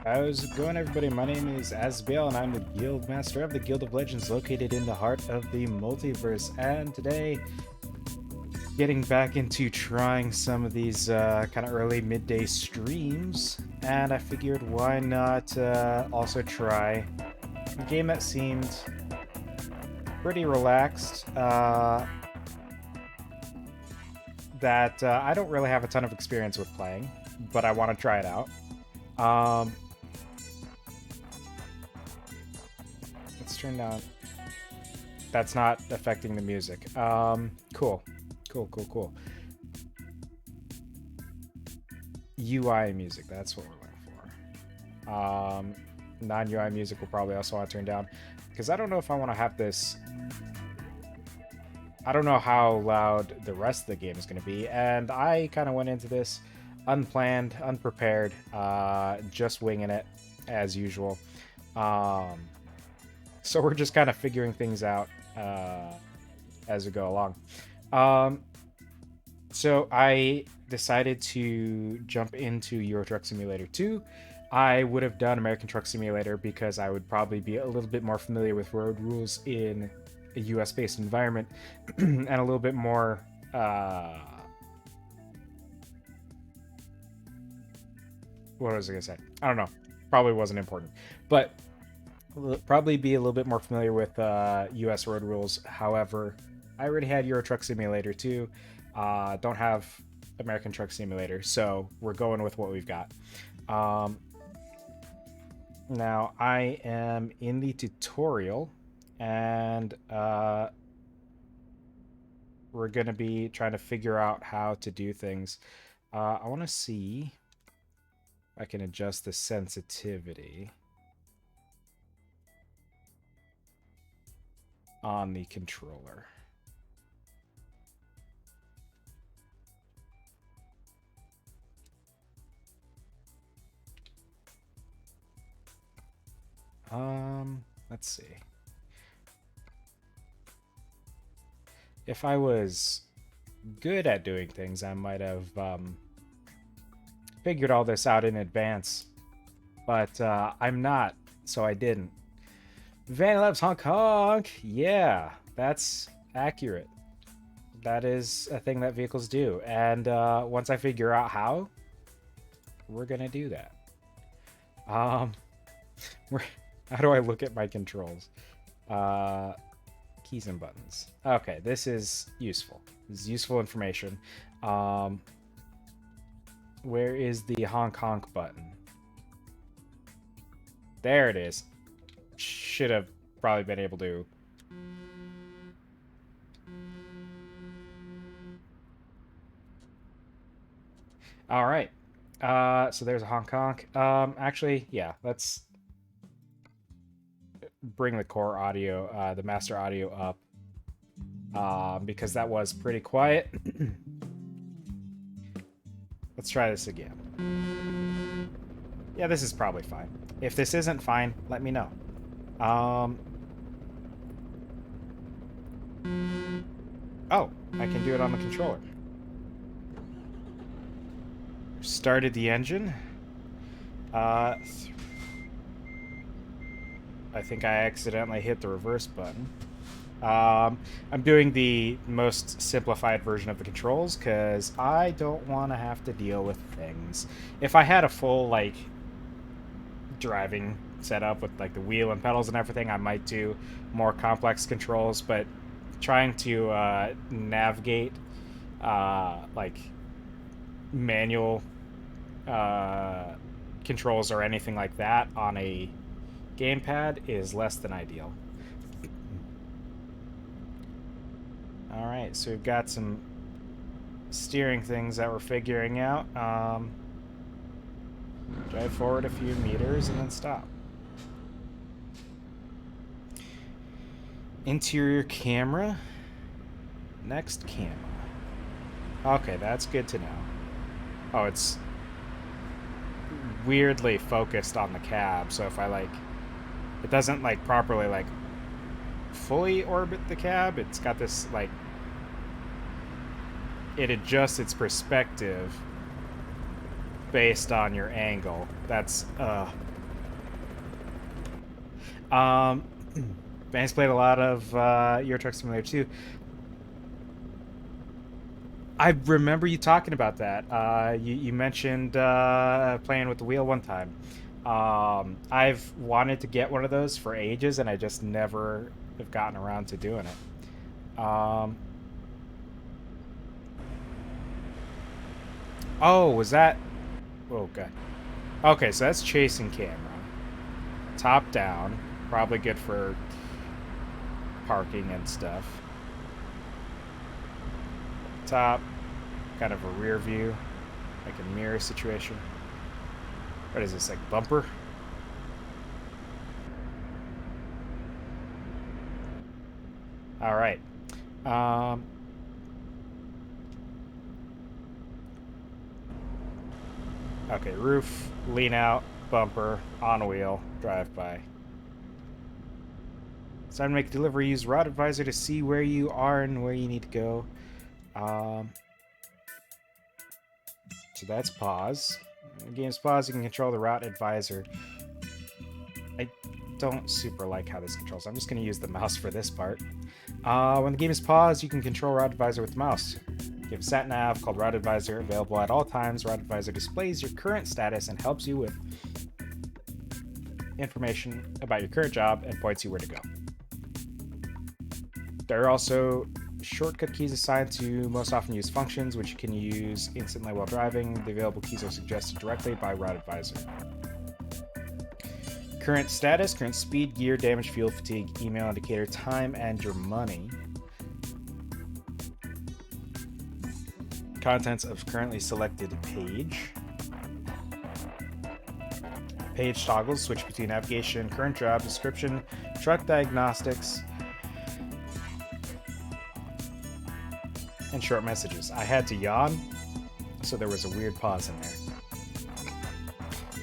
How's it going, everybody? My name is Asbel, and I'm the Guild Master of the Guild of Legends, located in the heart of the multiverse. And today, getting back into trying some of these kind of early midday streams, and I figured why not also try a game that seemed pretty relaxed. That I don't really have a ton of experience with playing, but I want to try it out. Let's turn down. That's not affecting the music. Cool. Cool. UI music, that's what we're looking for. Non-UI music will probably also want to turn down, because I don't know if I want to have this. I don't know how loud the rest of the game is going to be, and I kind of went into this unplanned, unprepared, just winging it as usual. So we're just kind of figuring things out as we go along. So I decided to jump into Euro Truck Simulator 2. I would have done American Truck Simulator because I would probably be a little bit more familiar with road rules in a US-based environment and a little bit more what was I gonna say? I don't know. Probably wasn't important, but probably be a little bit more familiar with US road rules. However, I already had Euro Truck Simulator 2. Don't have American Truck Simulator, so we're going with what we've got. Now I am in the tutorial, and we're going to be trying to figure out how to do things. I want to see if I can adjust the sensitivity on the controller. Let's see. If I was good at doing things, I might have figured all this out in advance. But I'm not, so I didn't. Van Labs Hong Kong! Yeah, that's accurate. That is a thing that vehicles do. And once I figure out how, we're going to do that. How do I look at my controls? Keys and buttons. Okay, this is useful. This is useful information. Where is the honk honk button? There it is. Should have probably been able to. All right. So there's a honk honk. Actually, yeah, let's bring the core audio, the master audio up, because that was pretty quiet. Let's try this again. Yeah, this is probably fine. If this isn't fine, let me know. Oh, I can do it on the controller. Started the engine. I think I accidentally hit the reverse button. I'm doing the most simplified version of the controls because I don't want to have to deal with things. If I had a full, like, driving setup with, like, the wheel and pedals and everything, I might do more complex controls, but trying to navigate, like, manual controls or anything like that on a gamepad is less than ideal. Alright, so we've got some steering things that we're figuring out. Drive forward a few meters and then stop. Interior camera. Next camera. Okay, that's good to know. Oh, it's weirdly focused on the cab, so if I, like, it doesn't, like, properly, like, fully orbit the cab. It's got this, like, it adjusts its perspective based on your angle. That's Banks played a lot of Euro Truck Simulator 2. I remember you talking about that. You mentioned playing with the wheel one time. I've wanted to get one of those for ages, and I just never have gotten around to doing it. Oh, was that? Oh, God. Okay, so that's chasing camera. Top down. Probably good for parking and stuff. Top. Kind of a rear view. Like a mirror situation. What is this, like bumper? Alright. Okay, roof, lean out, bumper, on wheel, drive by. It's time to make a delivery. Use Route Advisor to see where you are and where you need to go. So that's pause. When the game's pause, you can control the Route Advisor. I don't super like how this controls. I'm just going to use the mouse for this part. When the game is paused, you can control Route Advisor with the mouse. You have a sat nav called Route Advisor, available at all times. Route Advisor displays your current status and helps you with information about your current job and points you where to go. There are also shortcut keys assigned to most often used functions, which you can use instantly while driving. The available keys are suggested directly by Route Advisor. Current status, current speed, gear, damage, fuel, fatigue, email indicator, time, and your money. Contents of currently selected page. Page toggles switch between navigation, current job, description, truck diagnostics, and short messages. I had to yawn, so there was a weird pause in there.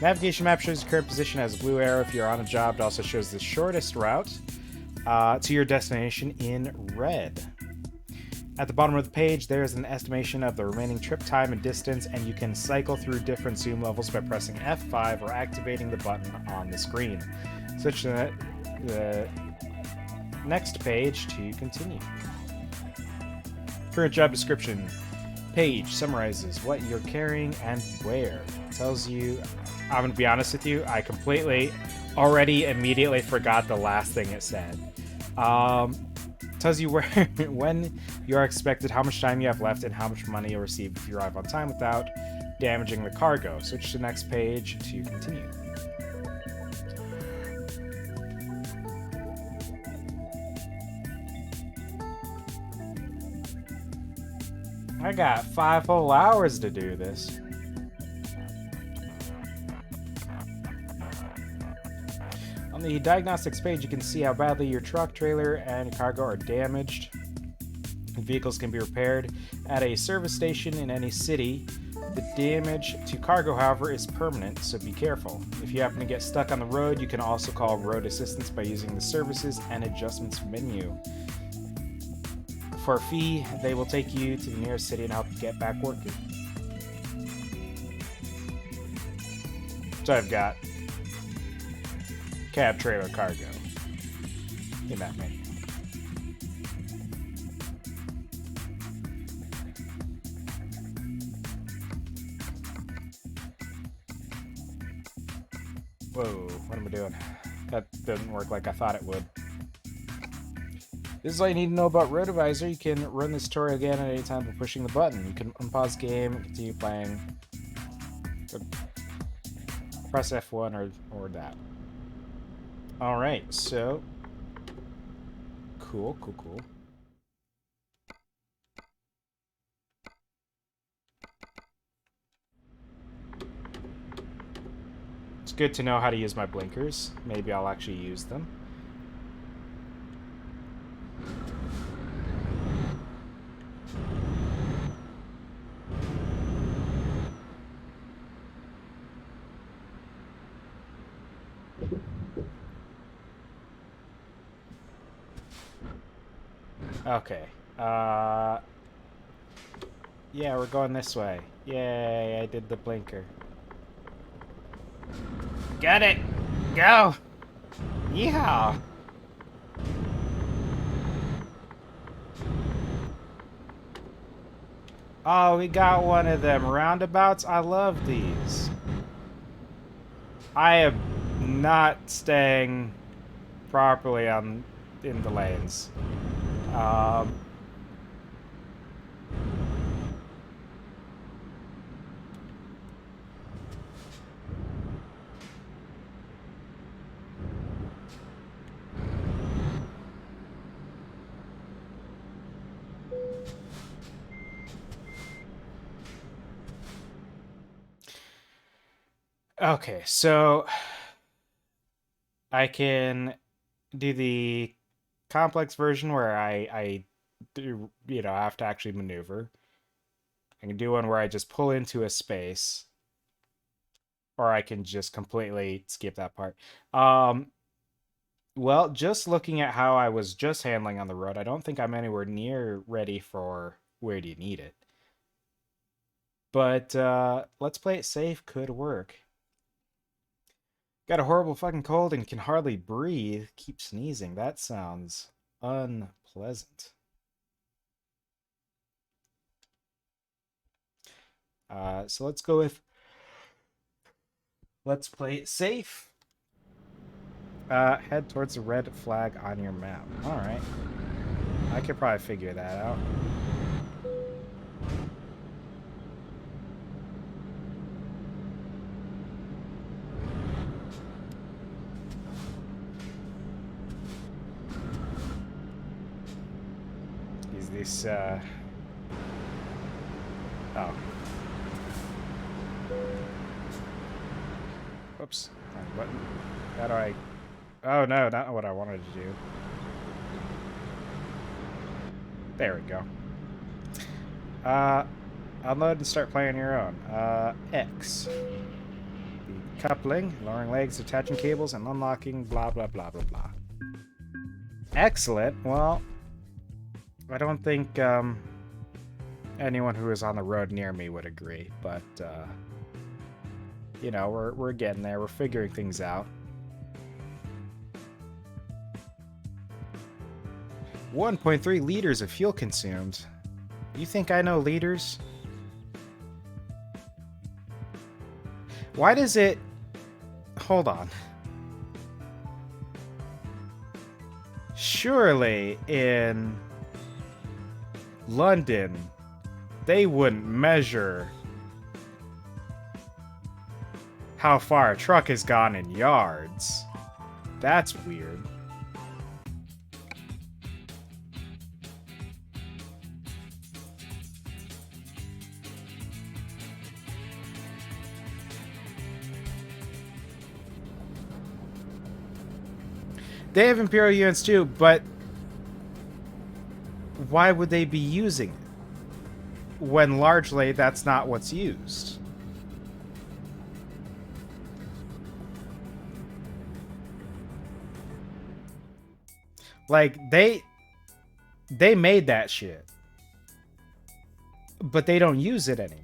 Navigation map shows your current position as a blue arrow if you're on a job. It also shows the shortest route to your destination in red. At the bottom of the page, there is an estimation of the remaining trip time and distance, and you can cycle through different zoom levels by pressing F5 or activating the button on the screen. Switch to the next page to continue. Current job description page summarizes what you're carrying and where. It tells you, I'm going to be honest with you, I completely already immediately forgot the last thing it said. Tells you where, when you are expected, how much time you have left, and how much money you'll receive if you arrive on time without damaging the cargo. Switch to the next page to continue. I got 5 whole hours to do this. On the diagnostics page, you can see how badly your truck, trailer, and cargo are damaged. Vehicles can be repaired at a service station in any city. The damage to cargo, however, is permanent, so be careful. If you happen to get stuck on the road, you can also call road assistance by using the Services and Adjustments menu. For a fee, they will take you to the nearest city and help you get back working. So I've got cab, trailer, cargo in that menu. Whoa, what am I doing? That didn't work like I thought it would. This is all you need to know about Route Advisor. You can run this tutorial again at any time by pushing the button. You can unpause the game and continue playing. Press F1 or that. Alright, so... Cool. It's good to know how to use my blinkers. Maybe I'll actually use them. Okay. Yeah, we're going this way. Yay, I did the blinker. Got it! Go! Yeehaw! Oh, we got one of them roundabouts. I love these. I am not staying properly in the lanes. Um, okay, so I can do the complex version where I do, I have to actually maneuver. I can do one where I just pull into a space, or I can just completely skip that part. Well, just looking at how I was just handling on the road, I don't think I'm anywhere near ready for where do you need it. But let's play it safe could work. Got a horrible fucking cold and can hardly breathe. Keep sneezing. That sounds unpleasant. So let's go with let's play it safe. Head towards the red flag on your map. Alright. I could probably figure that out. Is this, oh. Whoops. Wrong button. How do I... Oh, no, not what I wanted to do. There we go. Unload and start playing your own. X. The coupling, lowering legs, attaching cables, and unlocking blah, blah, blah, blah, blah. Excellent. Well, I don't think anyone who is on the road near me would agree, but you know, we're getting there. We're figuring things out. 1.3 liters of fuel consumed. You think I know liters? Why does it... Hold on. Surely in London, they wouldn't measure how far a truck has gone in yards. That's weird. They have Imperial units too, but why would they be using it when largely that's not what's used? Like, they made that shit, but they don't use it anymore.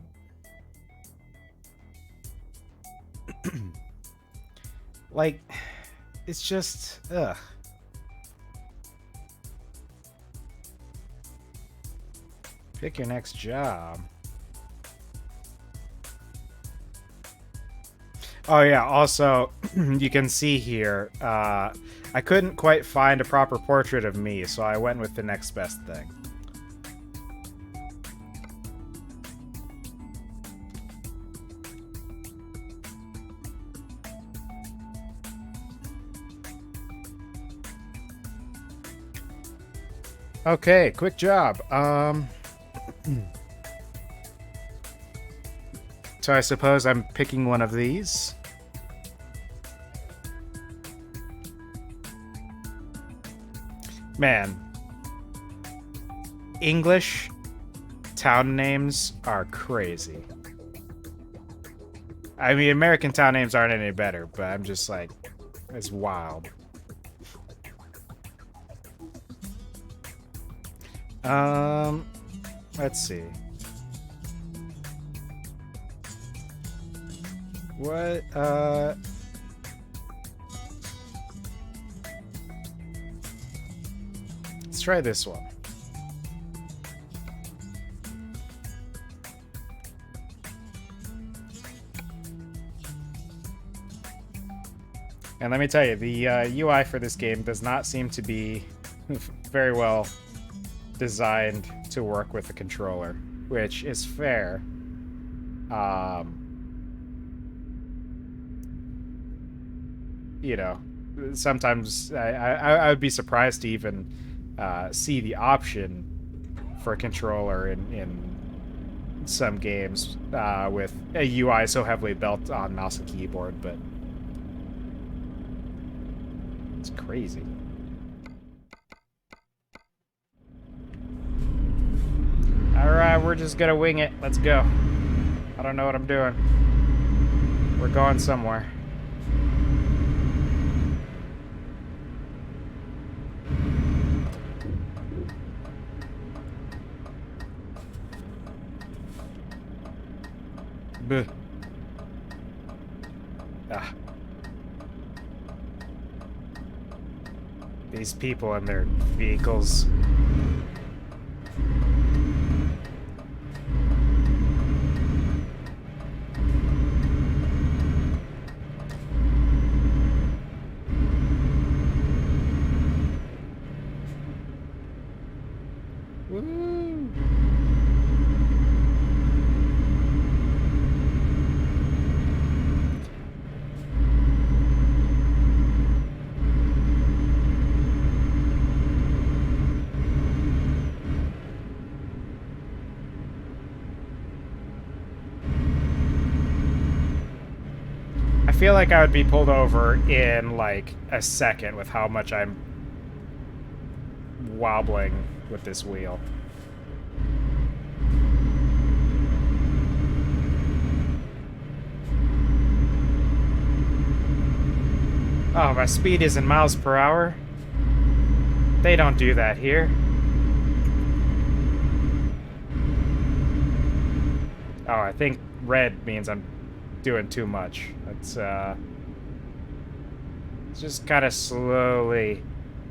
Like, it's just, ugh. Pick your next job. Oh yeah, also, you can see here, I couldn't quite find a proper portrait of me, so I went with the next best thing. Okay, quick job. So I suppose I'm picking one of these. Man, English town names are crazy. I mean, American town names aren't any better, but I'm just like, it's wild. Let's see. What, Let's try this one. And let me tell you, the UI for this game does not seem to be very well designed to work with the controller, which is fair. You know, sometimes I would be surprised to even see the option for a controller in some games with a UI so heavily built on mouse and keyboard, but it's crazy. Alright, we're just gonna wing it. Let's go. I don't know what I'm doing. We're going somewhere. Buh. Ah. These people and their vehicles. Woo! I feel like I would be pulled over in like a second with how much I'm wobbling with this wheel. Oh, my speed is in miles per hour? They don't do that here. Oh, I think red means I'm doing too much. Let's just kind of slowly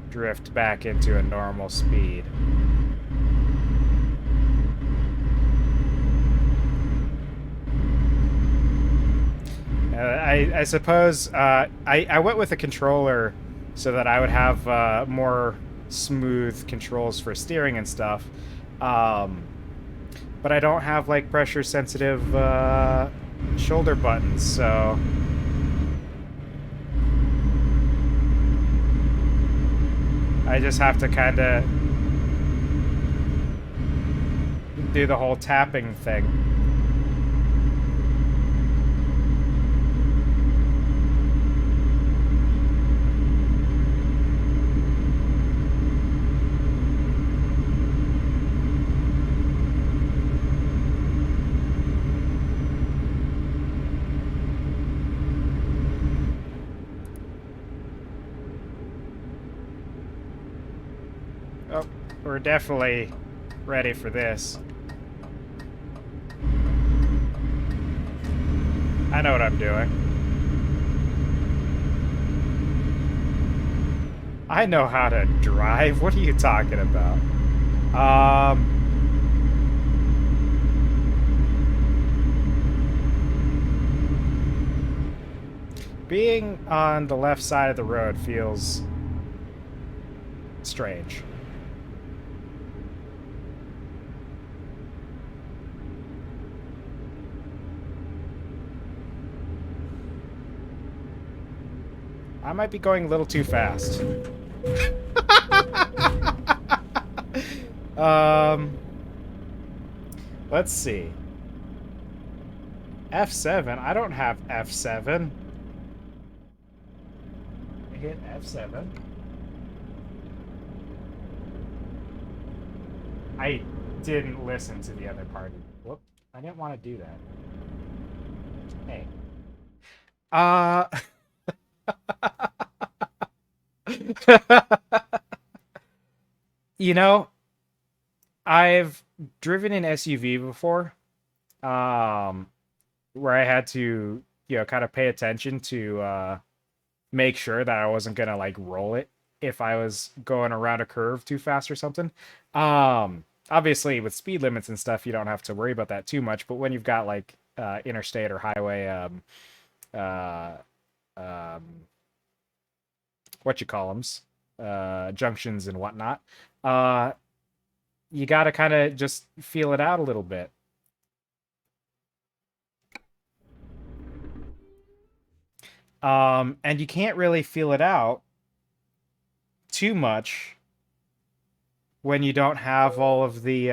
drift back into a normal speed. I suppose I went with a controller so that I would have more smooth controls for steering and stuff. But I don't have like pressure sensitive shoulder buttons, so I just have to kind of do the whole tapping thing. Oh, we're definitely ready for this. I know what I'm doing. I know how to drive. What are you talking about? Being on the left side of the road feels strange. I might be going a little too fast. Let's see. F7? I don't have F7. Hit F7. I didn't listen to the other party. Whoop. I didn't want to do that. Hey. You know, I've driven an SUV before, where I had to, kind of pay attention to make sure that I wasn't gonna like roll it. if I was going around a curve too fast or something. Obviously, with speed limits and stuff, you don't have to worry about that too much. But when you've got like interstate or highway, uh, um, what you call them, junctions and whatnot, uh, you got to kind of just feel it out a little bit. And you can't really feel it out too much when you don't have all of the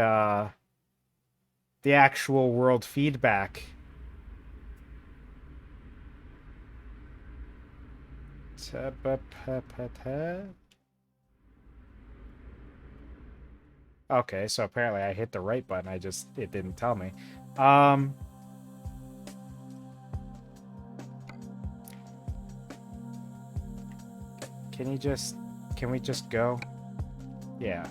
actual world feedback. Okay, so apparently I hit the right button. It didn't tell me. Can we just go? Yeah.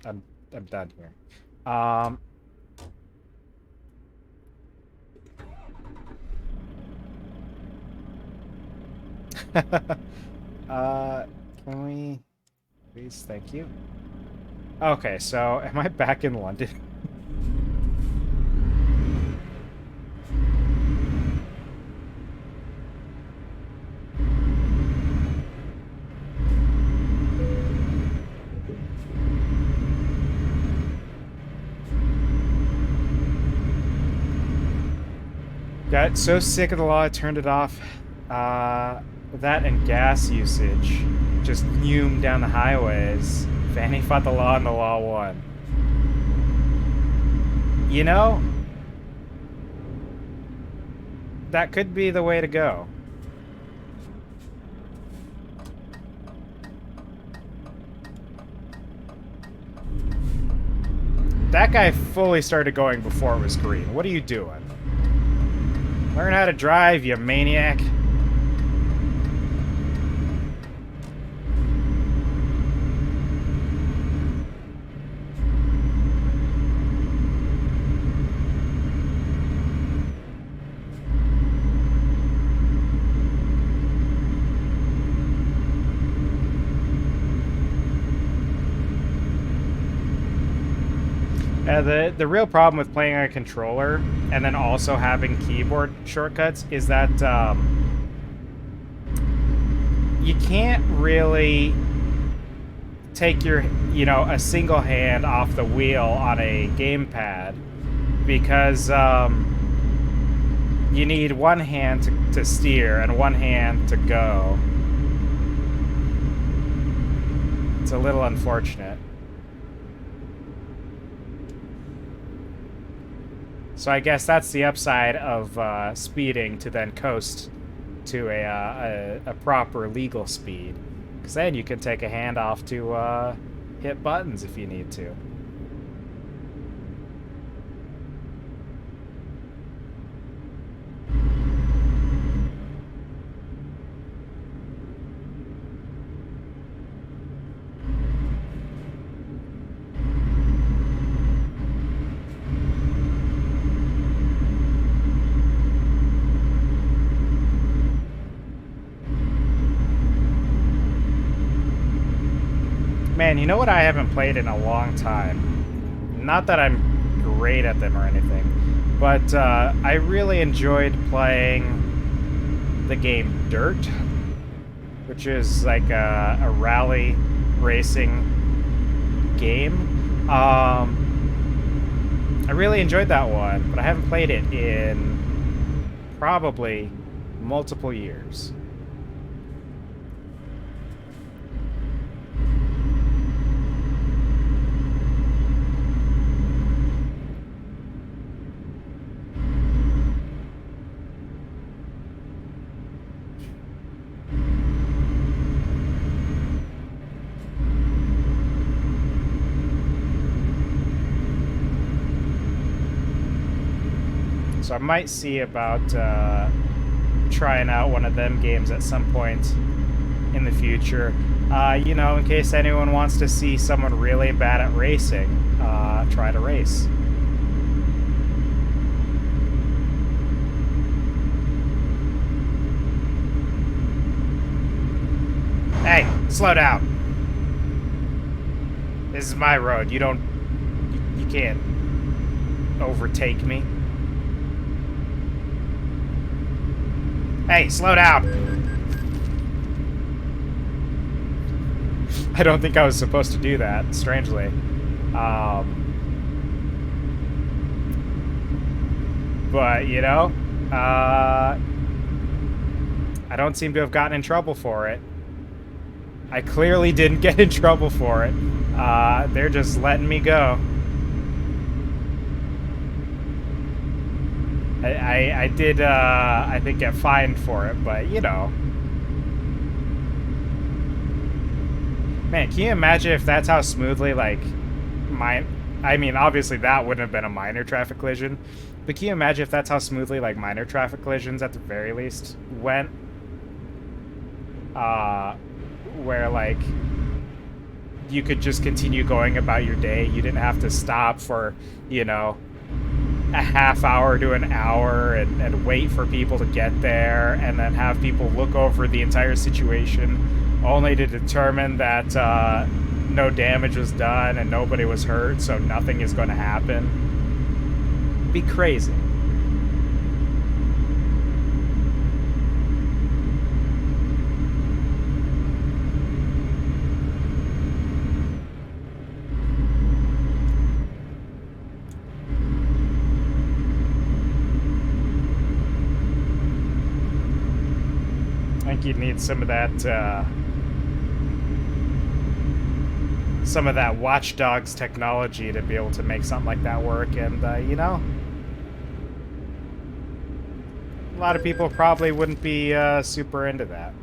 I'm done here. Can we please? Thank you. Okay, so am I back in London? Got so sick of the law, I turned it off. That and gas usage just fumed down the highways. Fanny fought the law and the law won. You know, that could be the way to go. That guy fully started going before it was green. What are you doing? Learn how to drive, you maniac. The real problem with playing on a controller and then also having keyboard shortcuts is that you can't really take your, a single hand off the wheel on a gamepad because you need one hand to steer and one hand to go. It's a little unfortunate. So I guess that's the upside of speeding to then coast to a proper legal speed. Because then you can take a hand off to hit buttons if you need to. Man, you know what I haven't played in a long time? Not that I'm great at them or anything, but I really enjoyed playing the game Dirt, which is like a rally racing game. I really enjoyed that one, but I haven't played it in probably multiple years. So I might see about trying out one of them games at some point in the future. In case anyone wants to see someone really bad at racing, try to race. Hey, slow down. This is my road. You can't overtake me. Hey, slow down. I don't think I was supposed to do that, strangely. But, you know, I don't seem to have gotten in trouble for it. I clearly didn't get in trouble for it. They're just letting me go. I did, I think, get fined for it, but, you know. Man, can you imagine if that's how smoothly, like, I mean, obviously that wouldn't have been a minor traffic collision, but can you imagine if that's how smoothly, like, minor traffic collisions, at the very least, went? Where, like, you could just continue going about your day. You didn't have to stop for, you know, a half hour to an hour and wait for people to get there, and then have people look over the entire situation only to determine that no damage was done and nobody was hurt, so nothing is going to happen. It'd be crazy. I think you'd need some of that Watch Dogs technology to be able to make something like that work, and you know, a lot of people probably wouldn't be super into that.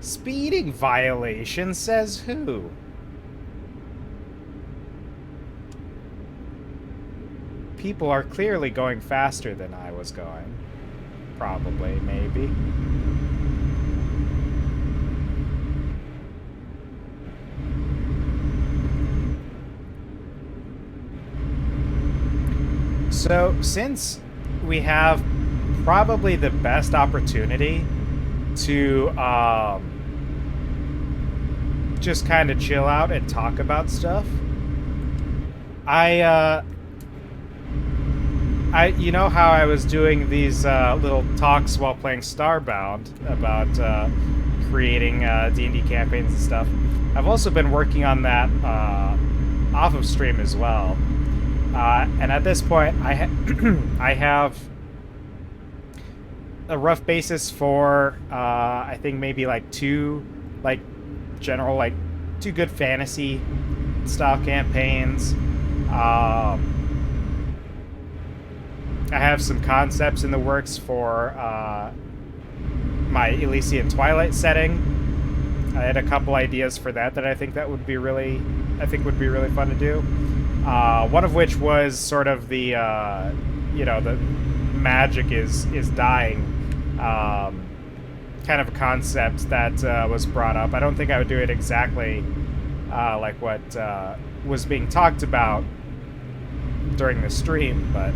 Speeding violation, says who? People are clearly going faster than I was going. Probably, maybe. So, since we have probably the best opportunity to just kind of chill out and talk about stuff, you know how I was doing these little talks while playing Starbound about creating D&D campaigns and stuff? I've also been working on that off of stream as well. And at this point, I have a rough basis for, I think maybe like two good fantasy style campaigns. I have some concepts in the works for my Elysian Twilight setting. I had a couple ideas for that I think would be really fun to do. One of which was sort of the, you know, the magic is dying, kind of a concept that was brought up. I don't think I would do it exactly like what was being talked about during the stream, but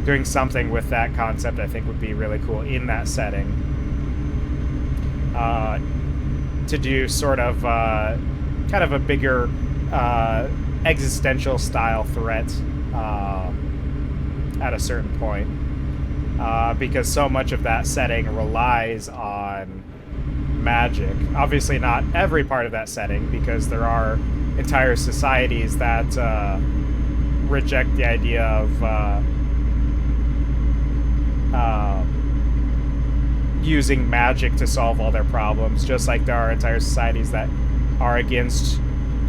doing something with that concept I think would be really cool in that setting. To do sort of kind of a bigger existential style threat at a certain point, because so much of that setting relies on magic. Obviously not every part of that setting, because there are entire societies that reject the idea of using magic to solve all their problems, just like there are entire societies that are against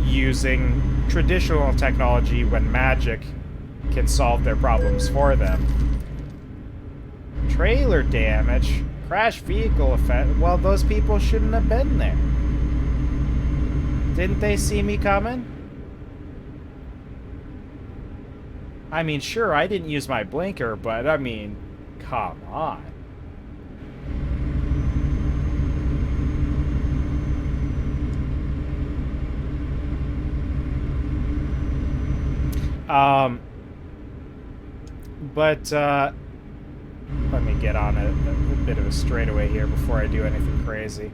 using traditional technology when magic can solve their problems for them. Trailer damage, crash vehicle effect. Well, those people shouldn't have been there. Didn't they see me coming? I mean, sure, I didn't use my blinker, but I mean, come on. But let me get on a bit of a straightaway here before I do anything crazy.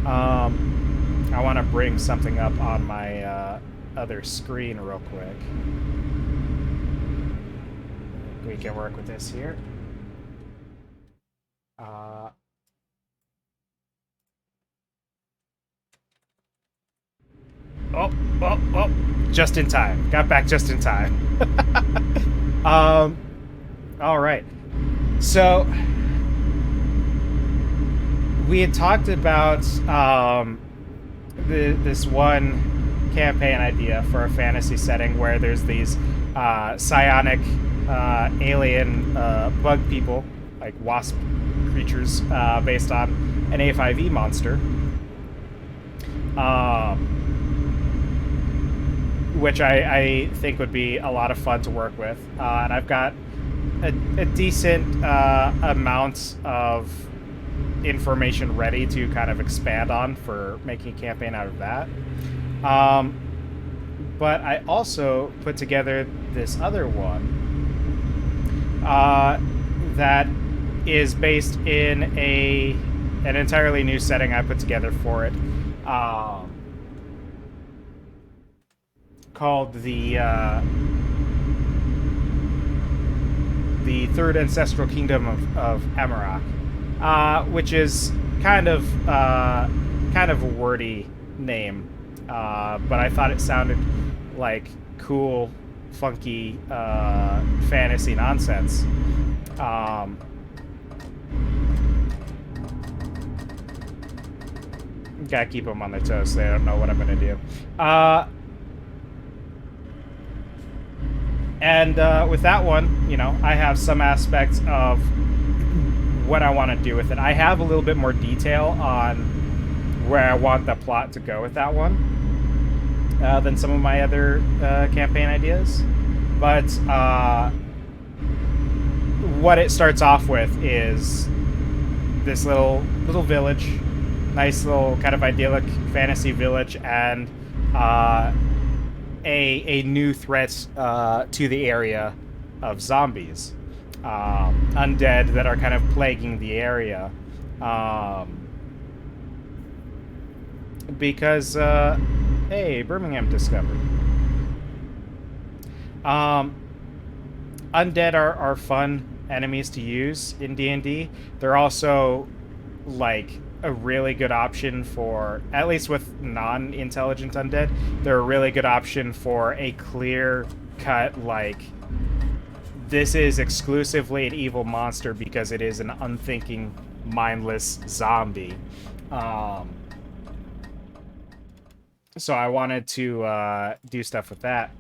I want to bring something up on my other screen real quick. We can work with this here. Oh, just in time. Got back just in time. All right. So we had talked about this one campaign idea for a fantasy setting where there's these psionic alien bug people, like wasp creatures, based on an A5E monster. Which I think would be a lot of fun to work with. And I've got a decent amount of information ready to kind of expand on for making a campaign out of that. But I also put together this other one that is based in an entirely new setting I put together for it. Called the Third Ancestral Kingdom of Amarok, which is kind of a wordy name, but I thought it sounded like cool, funky fantasy nonsense. Gotta keep them on their toes so they don't know what I'm gonna do. And with that one, you know, I have some aspects of what I want to do with it. I have a little bit more detail on where I want the plot to go with that one than some of my other campaign ideas. But what it starts off with is this little village, nice little kind of idyllic fantasy village, and a new threat to the area of zombies, undead that are kind of plaguing the area, because hey, Birmingham discovered. Undead are fun enemies to use in D&D. They're also like a really good option for, at least with non-intelligent undead, they're a really good option for a clear-cut, like, this is exclusively an evil monster because it is an unthinking, mindless zombie. So I wanted to do stuff with that.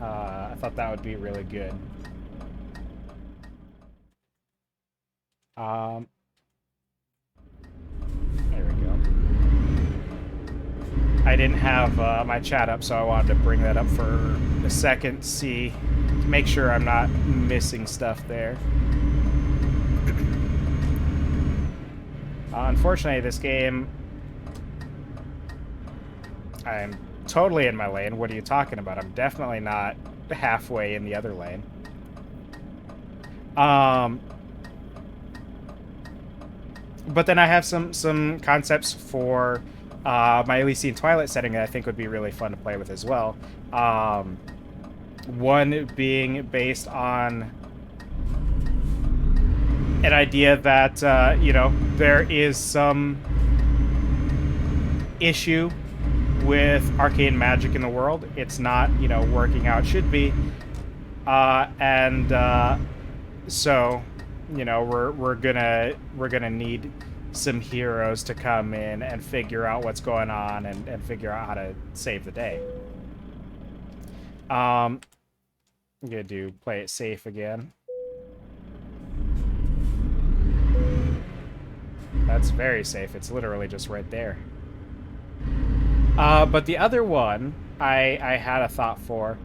I thought that would be really good. There we go. I didn't have my chat up, so I wanted to bring that up for a second, to make sure I'm not missing stuff there. Unfortunately, this game, I'm totally in my lane. What are you talking about? I'm definitely not halfway in the other lane. But then I have some concepts for my Elysian Twilight setting that I think would be really fun to play with as well. One being based on an idea that, you know, there is some issue with arcane magic in the world. It's not, you know, working how it should be. So, you know, we're gonna need some heroes to come in and figure out what's going on and figure out how to save the day. I'm gonna do play it safe again. That's very safe. It's literally just right there. But the other one I had a thought for.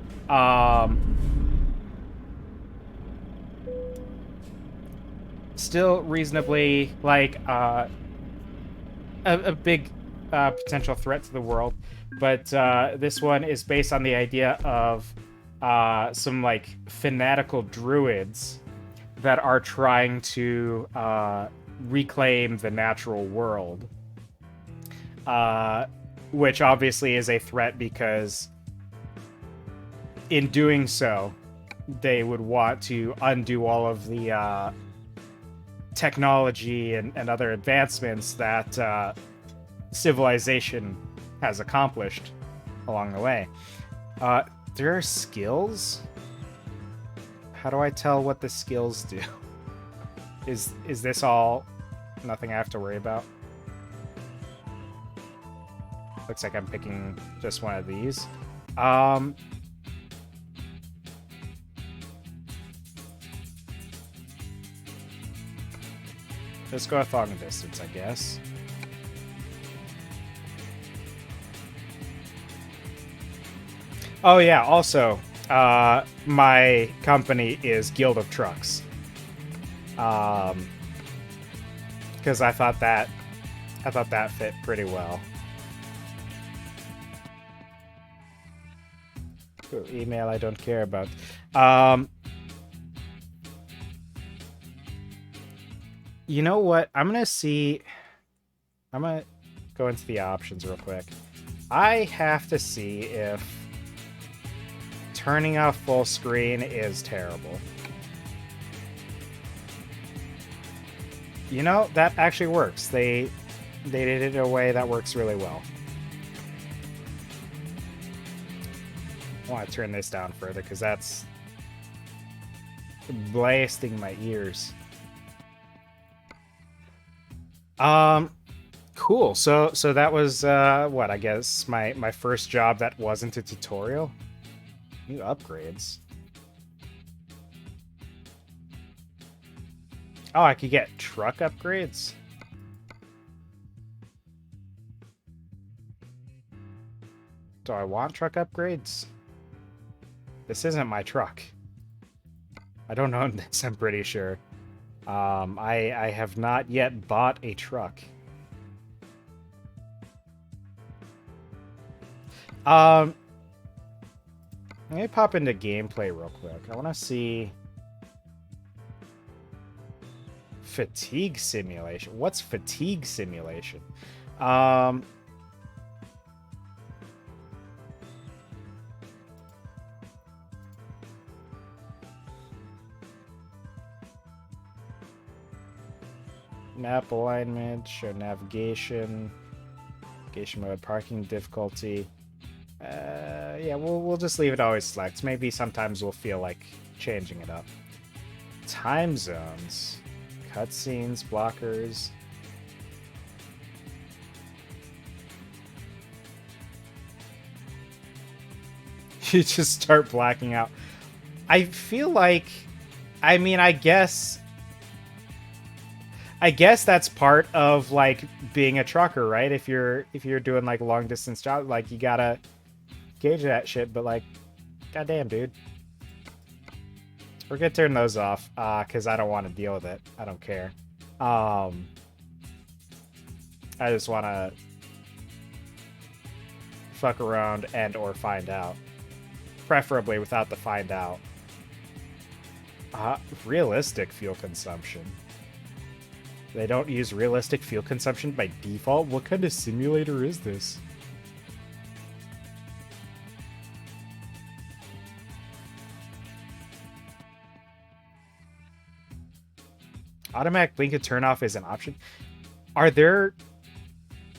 Still reasonably, like, a big potential threat to the world, but this one is based on the idea of some, like, fanatical druids that are trying to reclaim the natural world. which obviously is a threat because in doing so, they would want to undo all of the technology and other advancements that civilization has accomplished along the way. There are skills? How do I tell what the skills do? Is this all nothing I have to worry about? Looks like I'm picking just one of these. Let's go a Thong Distance, I guess. Oh yeah, also, my company is Guild of Trucks. Because I thought that fit pretty well. Ooh, email I don't care about. You know what? I'm gonna go into the options real quick. I have to see if turning off full screen is terrible. You know, that actually works. They did it in a way that works really well. I want to turn this down further because that's blasting my ears. Cool. So that was what I guess my first job that wasn't a tutorial. New upgrades. Oh, I could get truck upgrades. Do I want truck upgrades? This isn't my truck. I don't own this, I'm pretty sure. I have not yet bought a truck. Let me pop into gameplay real quick. I want to see fatigue simulation. What's fatigue simulation? Map alignment, show navigation, navigation mode, parking difficulty. Yeah, we'll just leave it always select. Maybe sometimes we'll feel like changing it up. Time zones, cutscenes, blockers. You just start blacking out. I feel like, I mean, I guess that's part of like being a trucker, right? If you're doing like long distance job, like you gotta gauge that shit. But like, goddamn, dude, we're gonna turn those off because I don't want to deal with it. I don't care. I just want to fuck around and or find out, preferably without the find out. Realistic fuel consumption. They don't use realistic fuel consumption by default? What kind of simulator is this? Automatic blinker turn off is an option. Are there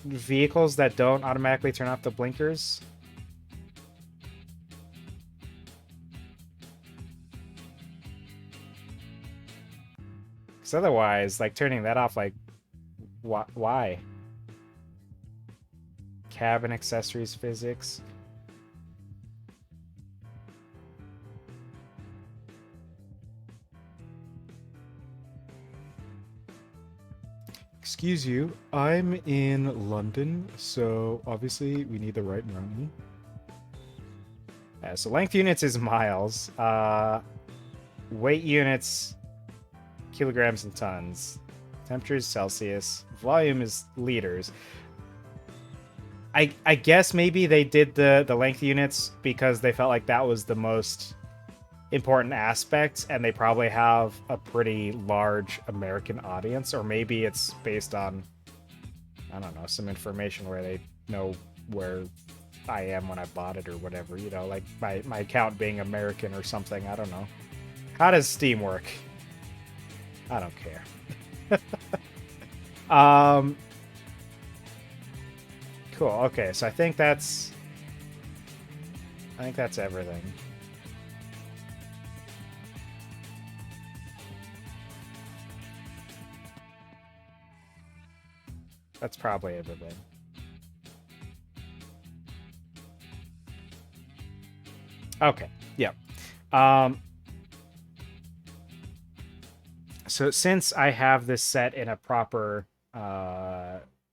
vehicles that don't automatically turn off the blinkers? Because otherwise, like, turning that off, like, why? Cabin accessories physics. Excuse you, I'm in London, so obviously we need the right money. So length units is miles. Weight units, kilograms and tons. Temperature is Celsius. Volume is liters. I guess maybe they did the length units because they felt like that was the most important aspect, and they probably have a pretty large American audience, or maybe it's based on I don't know, some information where they know where I am when I bought it or whatever, you know, like my account being American or something. I don't know. How does Steam work? I don't care. Cool. Okay, so I think that's everything. That's probably everything. Okay. Yep. So since I have this set in a proper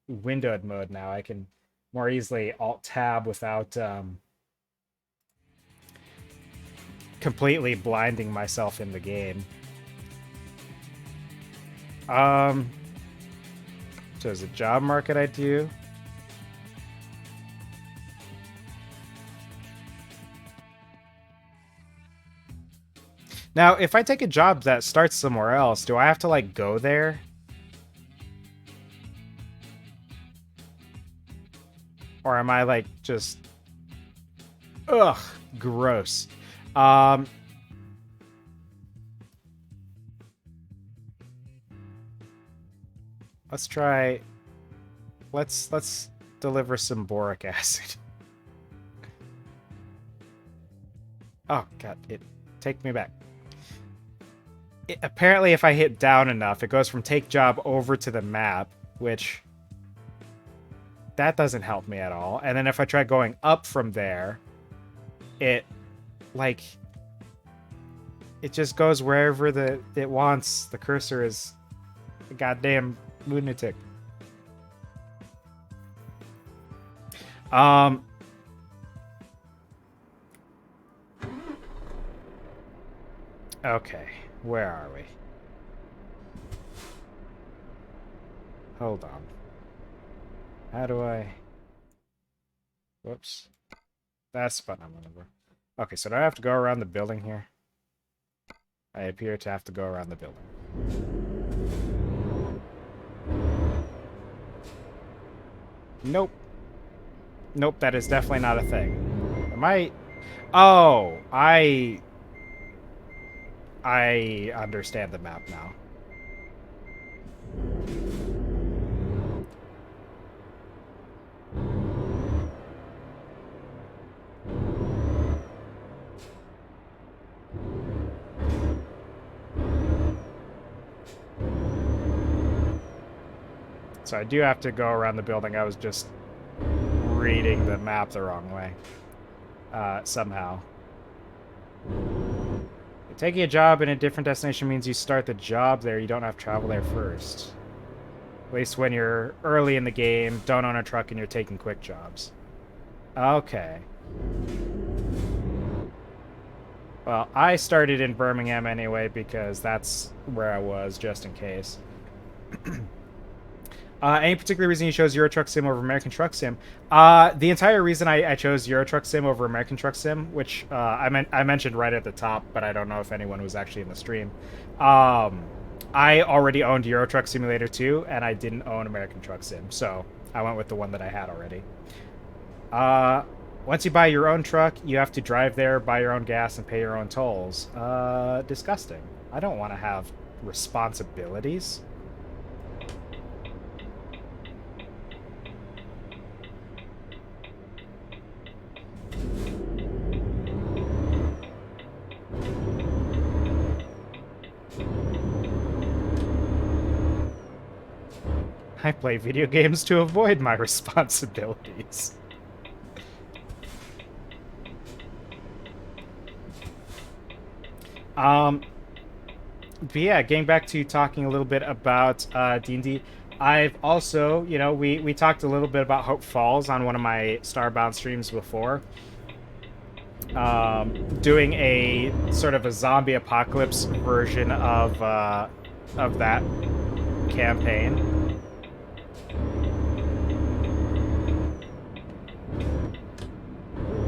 windowed mode now, I can more easily Alt-Tab without completely blinding myself in the game. So is it job market I do? Now, if I take a job that starts somewhere else, do I have to, like, go there? Or am I, like, just... Ugh, gross. Let's try... Let's deliver some boric acid. Oh, God, take me back. Apparently, if I hit down enough, it goes from take job over to the map, which... That doesn't help me at all. And then if I try going up from there, it, like... It just goes wherever it wants. The cursor is a goddamn lunatic. Okay, where are we? Hold on. How do I... Whoops. That's the button I'm looking for. Okay, so do I have to go around the building here? I appear to have to go around the building. Nope. Nope, that is definitely not a thing. Am I... Oh, I understand the map now. So I do have to go around the building. I was just reading the map the wrong way. Somehow. Taking a job in a different destination means you start the job there. You don't have to travel there first. At least when you're early in the game, don't own a truck, and you're taking quick jobs. Okay. Well, I started in Birmingham anyway because that's where I was, just in case. Any particular reason you chose Euro Truck Sim over American Truck Sim? The entire reason I chose Euro Truck Sim over American Truck Sim, which I mentioned right at the top, but I don't know if anyone was actually in the stream. I already owned Euro Truck Simulator 2, and I didn't own American Truck Sim, so I went with the one that I had already. Once you buy your own truck, you have to drive there, buy your own gas, and pay your own tolls. Disgusting. I don't want to have responsibilities. I play video games to avoid my responsibilities. But yeah, getting back to talking a little bit about D&D, I've also, you know, we talked a little bit about Hope Falls on one of my Starbound streams before. Doing a sort of a zombie apocalypse version of that campaign.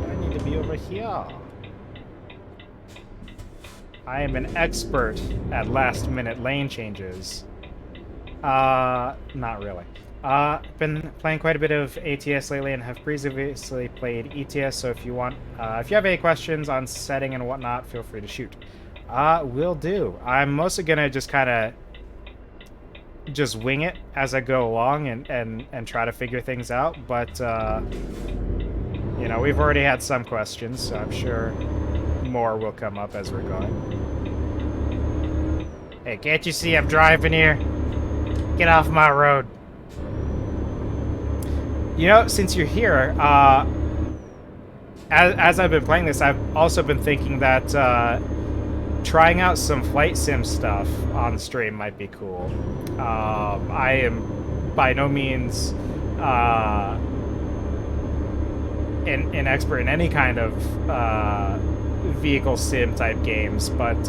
I need to be over here. I am an expert at last-minute lane changes. Not really. Been playing quite a bit of ATS lately and have previously played ETS, so if you want, if you have any questions on setting and whatnot, feel free to shoot. Will do. I'm mostly gonna just kind of just wing it as I go along and try to figure things out, but, you know, we've already had some questions, so I'm sure more will come up as we're going. Hey, can't you see I'm driving here? Get off my road. You know, since you're here, as I've been playing this, I've also been thinking that trying out some flight sim stuff on stream might be cool. I am by no means an expert in any kind of vehicle sim type games, but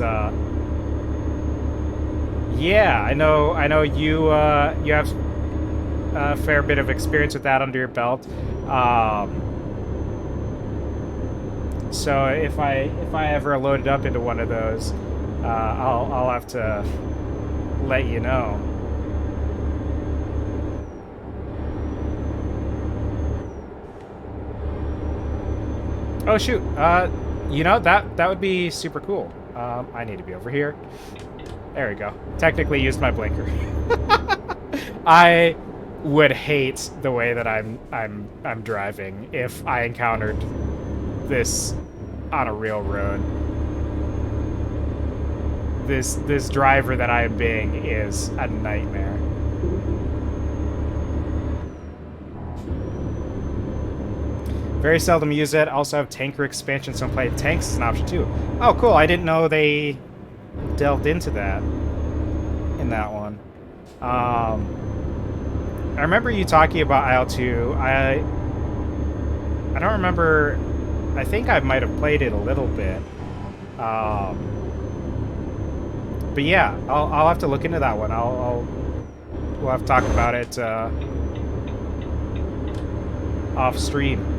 yeah, I know you you have a fair bit of experience with that under your belt. So if I ever load it up into one of those, I'll have to let you know. Oh shoot! You know, that would be super cool. I need to be over here. There we go. Technically used my blinker. I would hate the way that I'm driving if I encountered this on a real road. This driver that I am being is a nightmare. Very seldom use it. Also have tanker expansion, so play tanks is an option too. Oh, cool! I didn't know they delved into that in that one. I remember you talking about IL-2. I don't remember. I think I might have played it a little bit. But yeah, I'll have to look into that one. We'll have to talk about it off stream.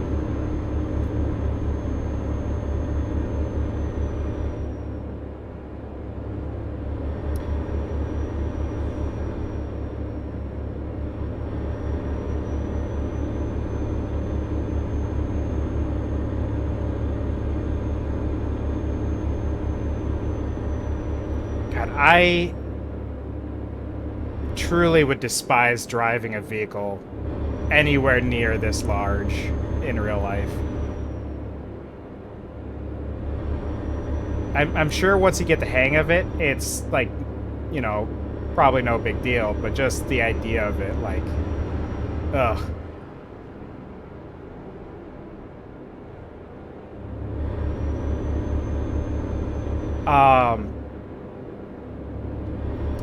I truly would despise driving a vehicle anywhere near this large in real life. I'm sure once you get the hang of it, it's like, you know, probably no big deal, but just the idea of it, like, ugh.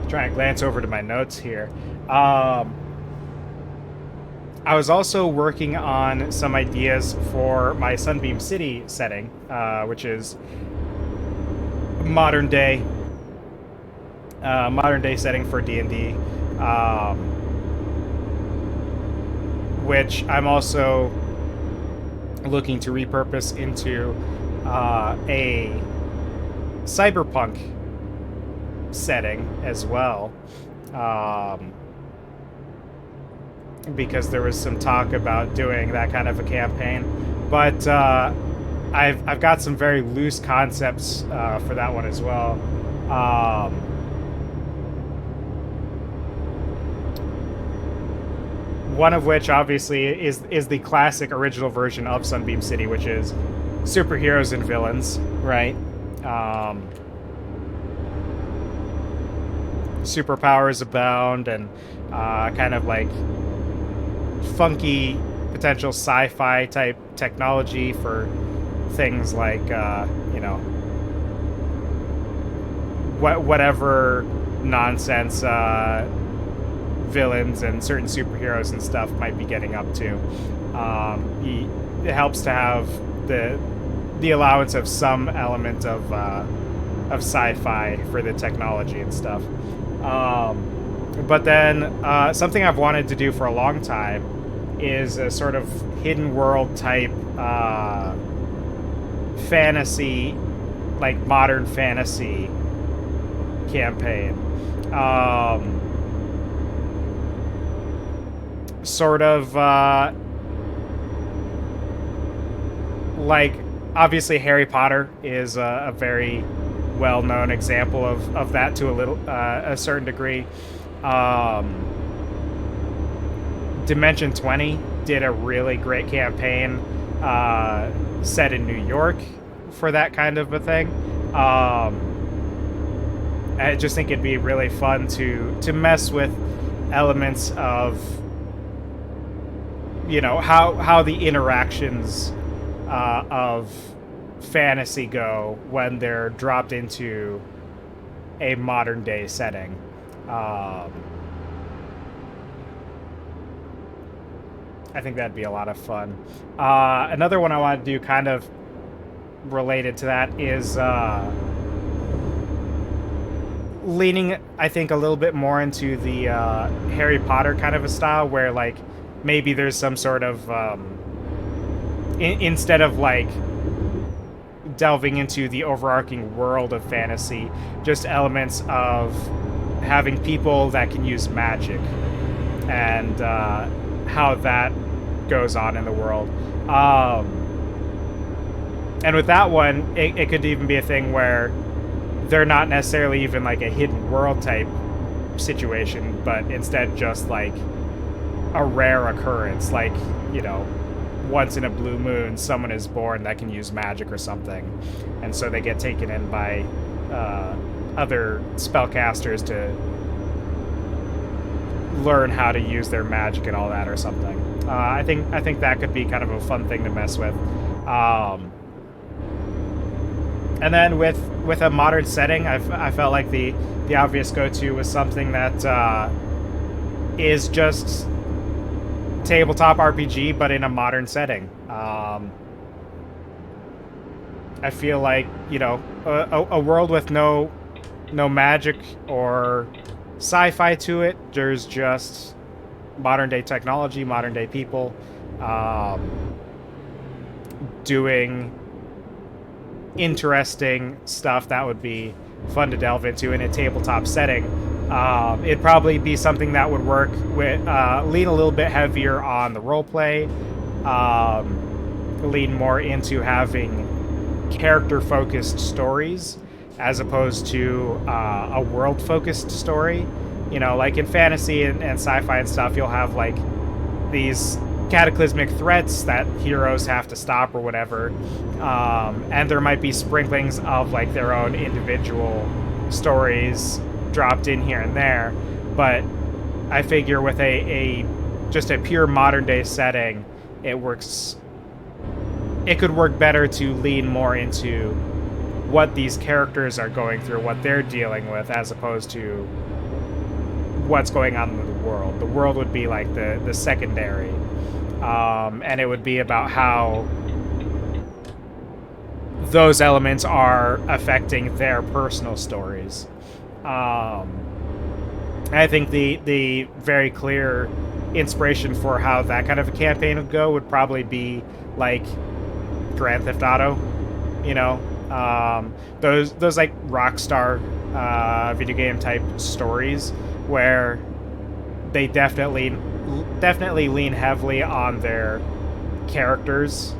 Trying to glance over to my notes here. I was also working on some ideas for my Sunbeam City setting, which is modern day setting for D&D, which I'm also looking to repurpose into a cyberpunk setting as well, because there was some talk about doing that kind of a campaign, but I've got some very loose concepts for that one as well. One of which obviously is the classic original version of Sunbeam City, which is superheroes and villains, right? Superpowers abound, and kind of like funky potential sci-fi type technology for things like you know, whatever nonsense villains and certain superheroes and stuff might be getting up to. It helps to have the allowance of some element of sci-fi for the technology and stuff. But then something I've wanted to do for a long time is a sort of hidden world type fantasy, like modern fantasy campaign. sort of like, obviously Harry Potter is a very well-known example of that to a certain degree. um Dimension 20 did a really great campaign set in New York for that kind of a thing. I just think it'd be really fun to mess with elements of, you know, how the interactions of fantasy go when they're dropped into a modern day setting. Um, I think that'd be a lot of fun. Another one I want to do, kind of related to that, is leaning, I think, a little bit more into the Harry Potter kind of a style, where like maybe there's some sort of instead of like delving into the overarching world of fantasy, just elements of having people that can use magic and how that goes on in the world. And with that one, it could even be a thing where they're not necessarily even like a hidden world type situation, but instead just like a rare occurrence, like, you know, once in a blue moon someone is born that can use magic or something, and so they get taken in by other spellcasters to learn how to use their magic and all that or something. I think that could be kind of a fun thing to mess with. And then with a modern setting, I felt like the obvious go-to was something that is just tabletop RPG, but in a modern setting. I feel like, you know, a world with no magic or sci-fi to it. There's just modern day technology, modern day people, doing interesting stuff that would be fun to delve into in a tabletop setting. It'd probably be something that would work with lean a little bit heavier on the roleplay, lean more into having character-focused stories as opposed to a world-focused story. You know, like in fantasy and sci-fi and stuff, you'll have like these cataclysmic threats that heroes have to stop or whatever, and there might be sprinklings of like their own individual stories dropped in here and there. But I figure with a just a pure modern day setting, it could work better to lean more into what these characters are going through, what they're dealing with, as opposed to what's going on in the world. The world would be like the secondary, and it would be about how those elements are affecting their personal stories. I think the very clear inspiration for how that kind of a campaign would go would probably be like Grand Theft Auto, you know, those like Rockstar video game type stories where they definitely lean heavily on their characters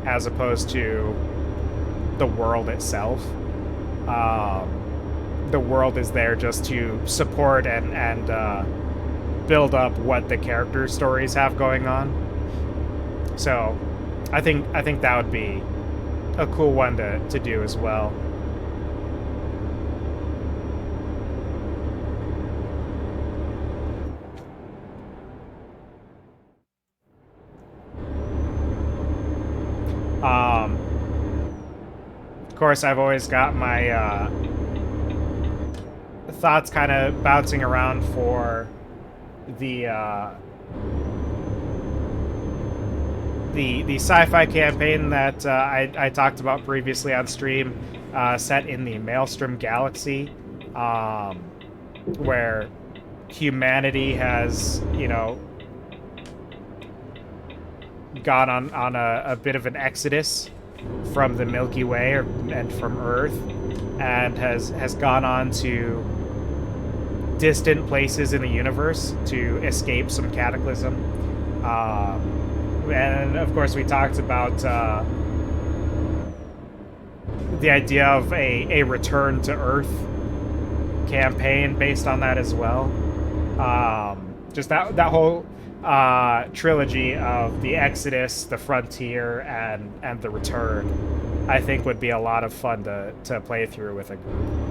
as opposed to the world itself. The world is there just to support and build up what the character stories have going on. So I think that would be a cool one to do as well. Of course, I've always got my thoughts kind of bouncing around for the sci-fi campaign that I talked about previously on stream, set in the Maelstrom Galaxy, where humanity has, you know, gone on a bit of an exodus from the Milky Way and from Earth, and has gone on to distant places in the universe to escape some cataclysm. And of course, we talked about the idea of a return to Earth campaign based on that as well. Just that whole trilogy of the Exodus, the Frontier, and the Return, I think would be a lot of fun to play through with a group.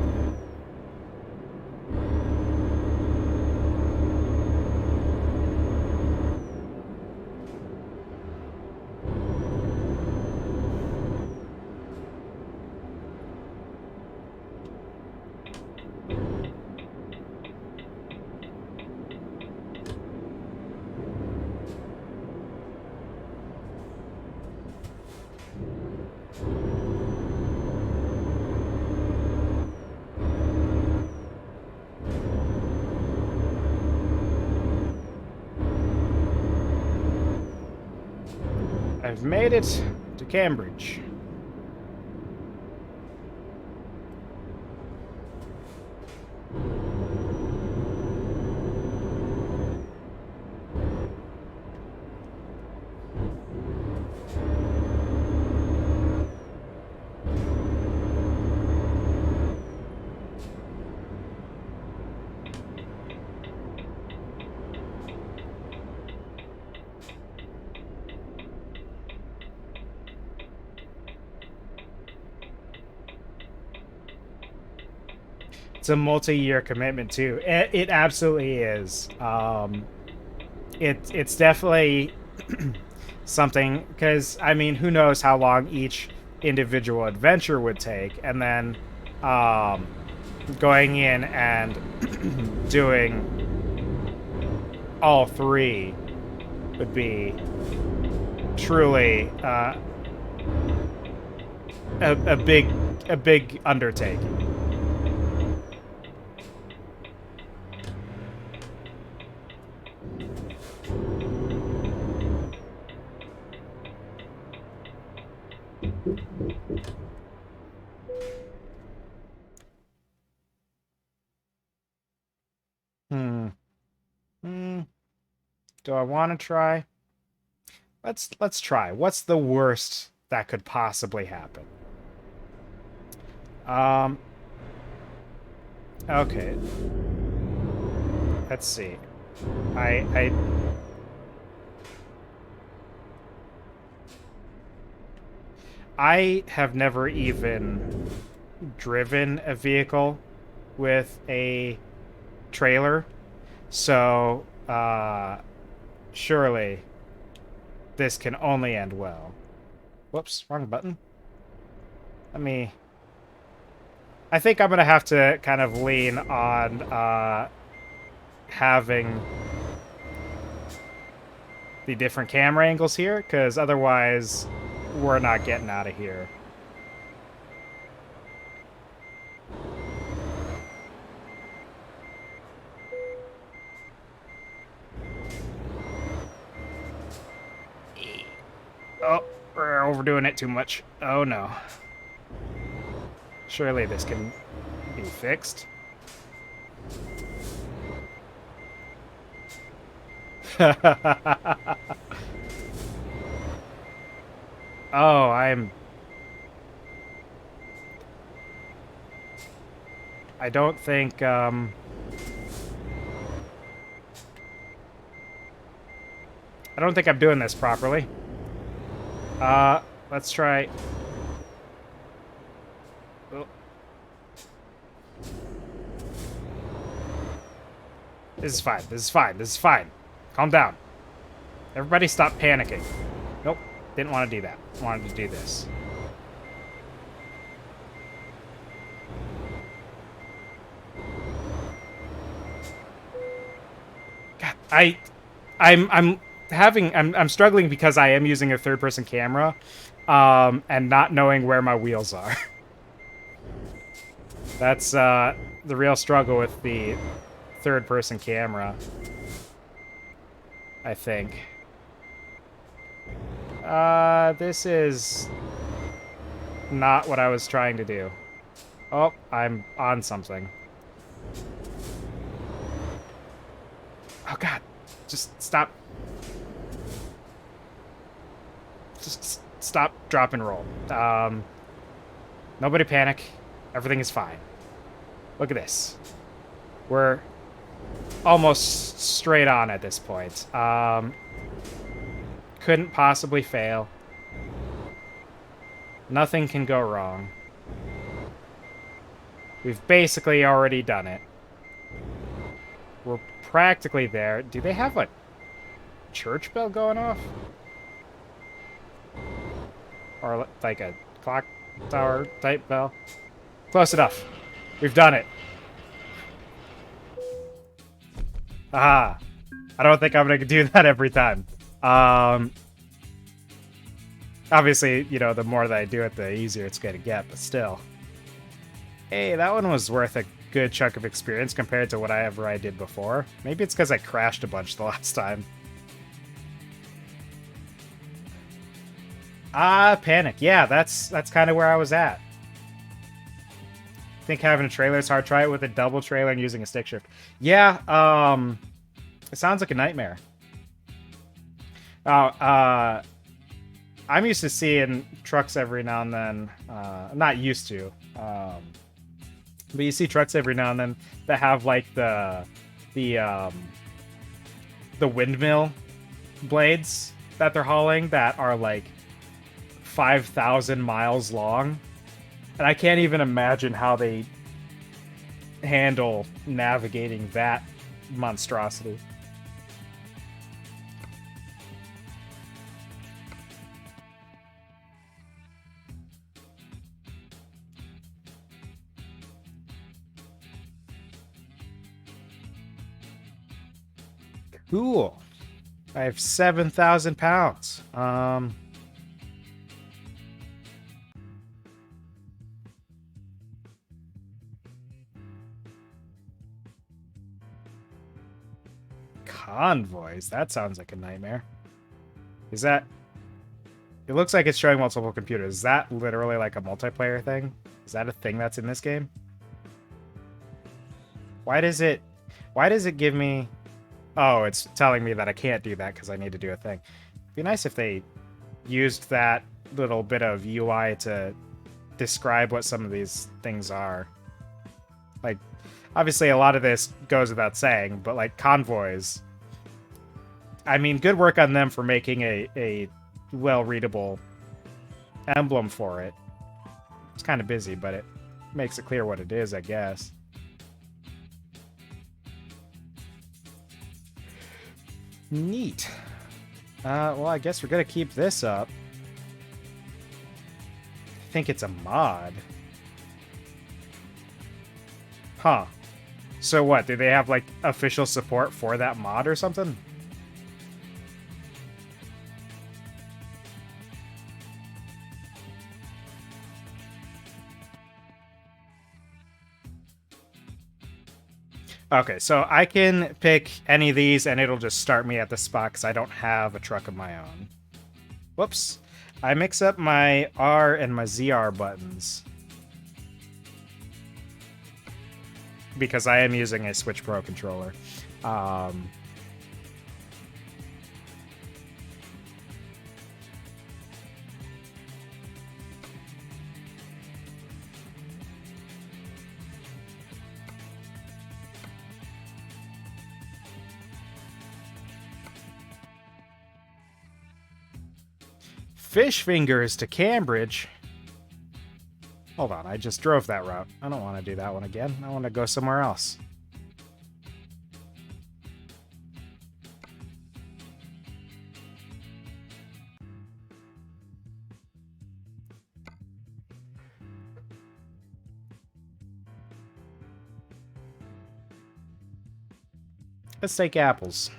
I've made it to Cambridge. It's a multi-year commitment too. It absolutely is. It's definitely something, because I mean, who knows how long each individual adventure would take, and then going in and doing all three would be truly a big undertaking. Do I want to try? Let's try. What's the worst that could possibly happen? Okay. Let's see. I have never even driven a vehicle with a trailer, so surely this can only end well. Whoops, wrong button. I think I'm gonna have to kind of lean on having the different camera angles here, because otherwise we're not getting out of here. Oh, we're overdoing it too much. Oh no. Surely this can be fixed. Oh, I don't think, I don't think I'm doing this properly. Let's try... Oh. This is fine, this is fine, this is fine. Calm down. Everybody stop panicking. Nope, didn't want to do that. Wanted to do this. God, I'm struggling because I am using a third-person camera, and not knowing where my wheels are. That's the real struggle with the third-person camera, I think. This is not what I was trying to do. Oh, I'm on something. Oh god, just stop. Just stop, drop, and roll. Nobody panic. Everything is fine. Look at this. We're almost straight on at this point. Couldn't possibly fail. Nothing can go wrong. We've basically already done it. We're practically there. Do they have a church bell going off? Or like a clock tower type bell? Close enough. We've done it. Aha. I don't think I'm going to do that every time. Obviously, you know, the more that I do it, the easier it's going to get, but still. Hey, that one was worth a good chunk of experience compared to whatever I did before. Maybe it's because I crashed a bunch the last time. Panic. Yeah, that's kind of where I was at. Think having a trailer is hard. Try it with a double trailer and using a stick shift. Yeah, it sounds like a nightmare. Oh, I'm used to seeing trucks every now and then. I'm not used to. But you see trucks every now and then that have like the windmill blades that they're hauling that are like 5,000 miles long. And I can't even imagine how they handle navigating that monstrosity. Cool. I have 7,000 pounds. Convoys? That sounds like a nightmare. Is that... It looks like it's showing multiple computers. Is that literally like a multiplayer thing? Is that a thing that's in this game? Why does it give me... Oh, it's telling me that I can't do that because I need to do a thing. It'd be nice if they used that little bit of UI to describe what some of these things are. Like, obviously a lot of this goes without saying, but like convoys... I mean, good work on them for making a well-readable emblem for it. It's kind of busy, but it makes it clear what it is, I guess. Neat. Well, I guess we're gonna keep this up. I think it's a mod. Huh. So what, do they have, like, official support for that mod or something? Okay, so I can pick any of these and it'll just start me at the spot because I don't have a truck of my own. Whoops. I mix up my R and my ZR buttons because I am using a Switch Pro controller. Fish fingers to Cambridge. Hold on, I just drove that route. I don't want to do that one again. I want to go somewhere else. Let's take apples.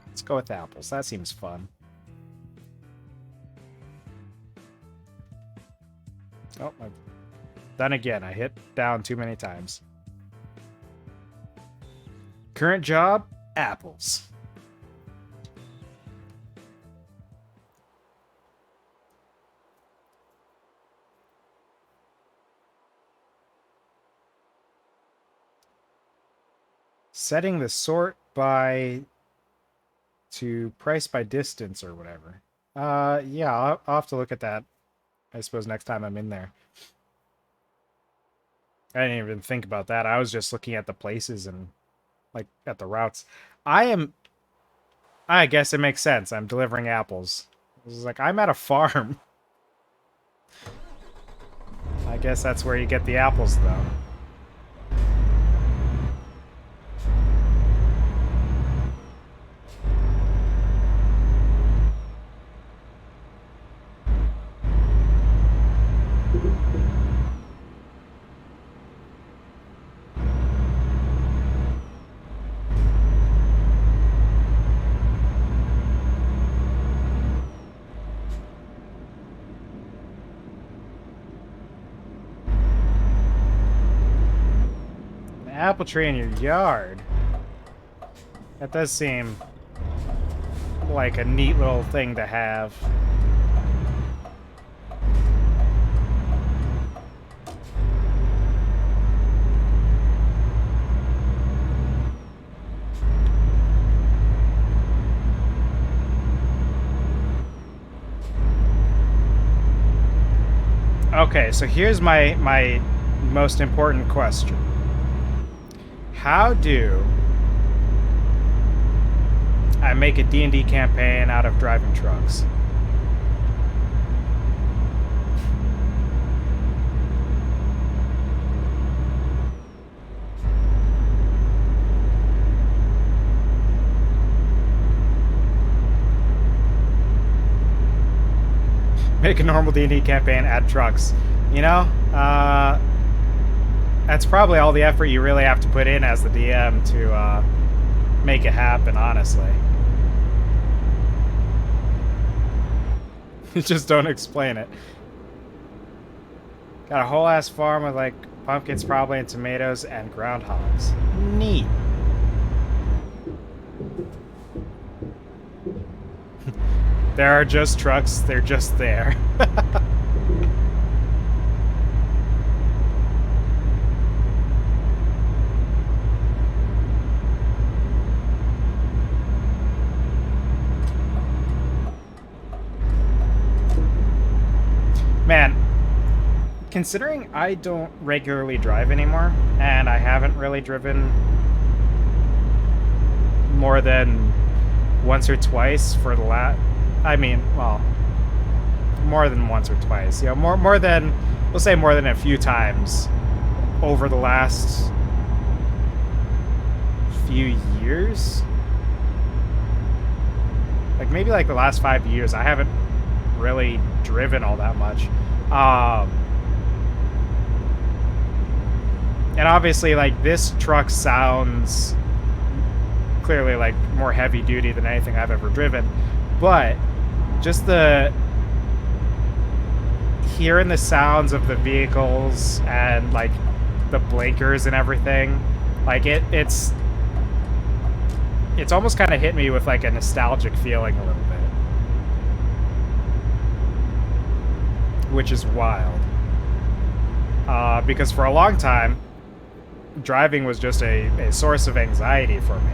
Let's go with apples. That seems fun. Oh, I've done again. I hit down too many times. Current job, apples. Setting the sort by to price by distance or whatever. Yeah, I'll have to look at that, I suppose, next time I'm in there. I didn't even think about that. I was just looking at the places and, like, at the routes. I guess it makes sense. I'm delivering apples. It's like, I'm at a farm. I guess that's where you get the apples, though. An apple tree in your yard. That does seem like a neat little thing to have. Okay, so here's my most important question. How do I make a D&D campaign out of driving trucks? Make a normal D&D campaign, add trucks. You know, that's probably all the effort you really have to put in as the DM to make it happen, honestly. Just don't explain it. Got a whole ass farm with like pumpkins probably and tomatoes and groundhogs. Neat. There are just trucks, they're just there. Man, considering I don't regularly drive anymore, and I haven't really driven more than once or twice for the last... I mean, well, more than once or twice. You know, more than... We'll say more than a few times over the last few years. Like, maybe like the last 5 years, I haven't really driven all that much. And obviously, like, this truck sounds clearly like more heavy duty than anything I've ever driven, but just the hearing the sounds of the vehicles and like the blinkers and everything, like it's almost kind of hit me with like a nostalgic feeling a little bit, which is wild. Because for a long time, driving was just a source of anxiety for me.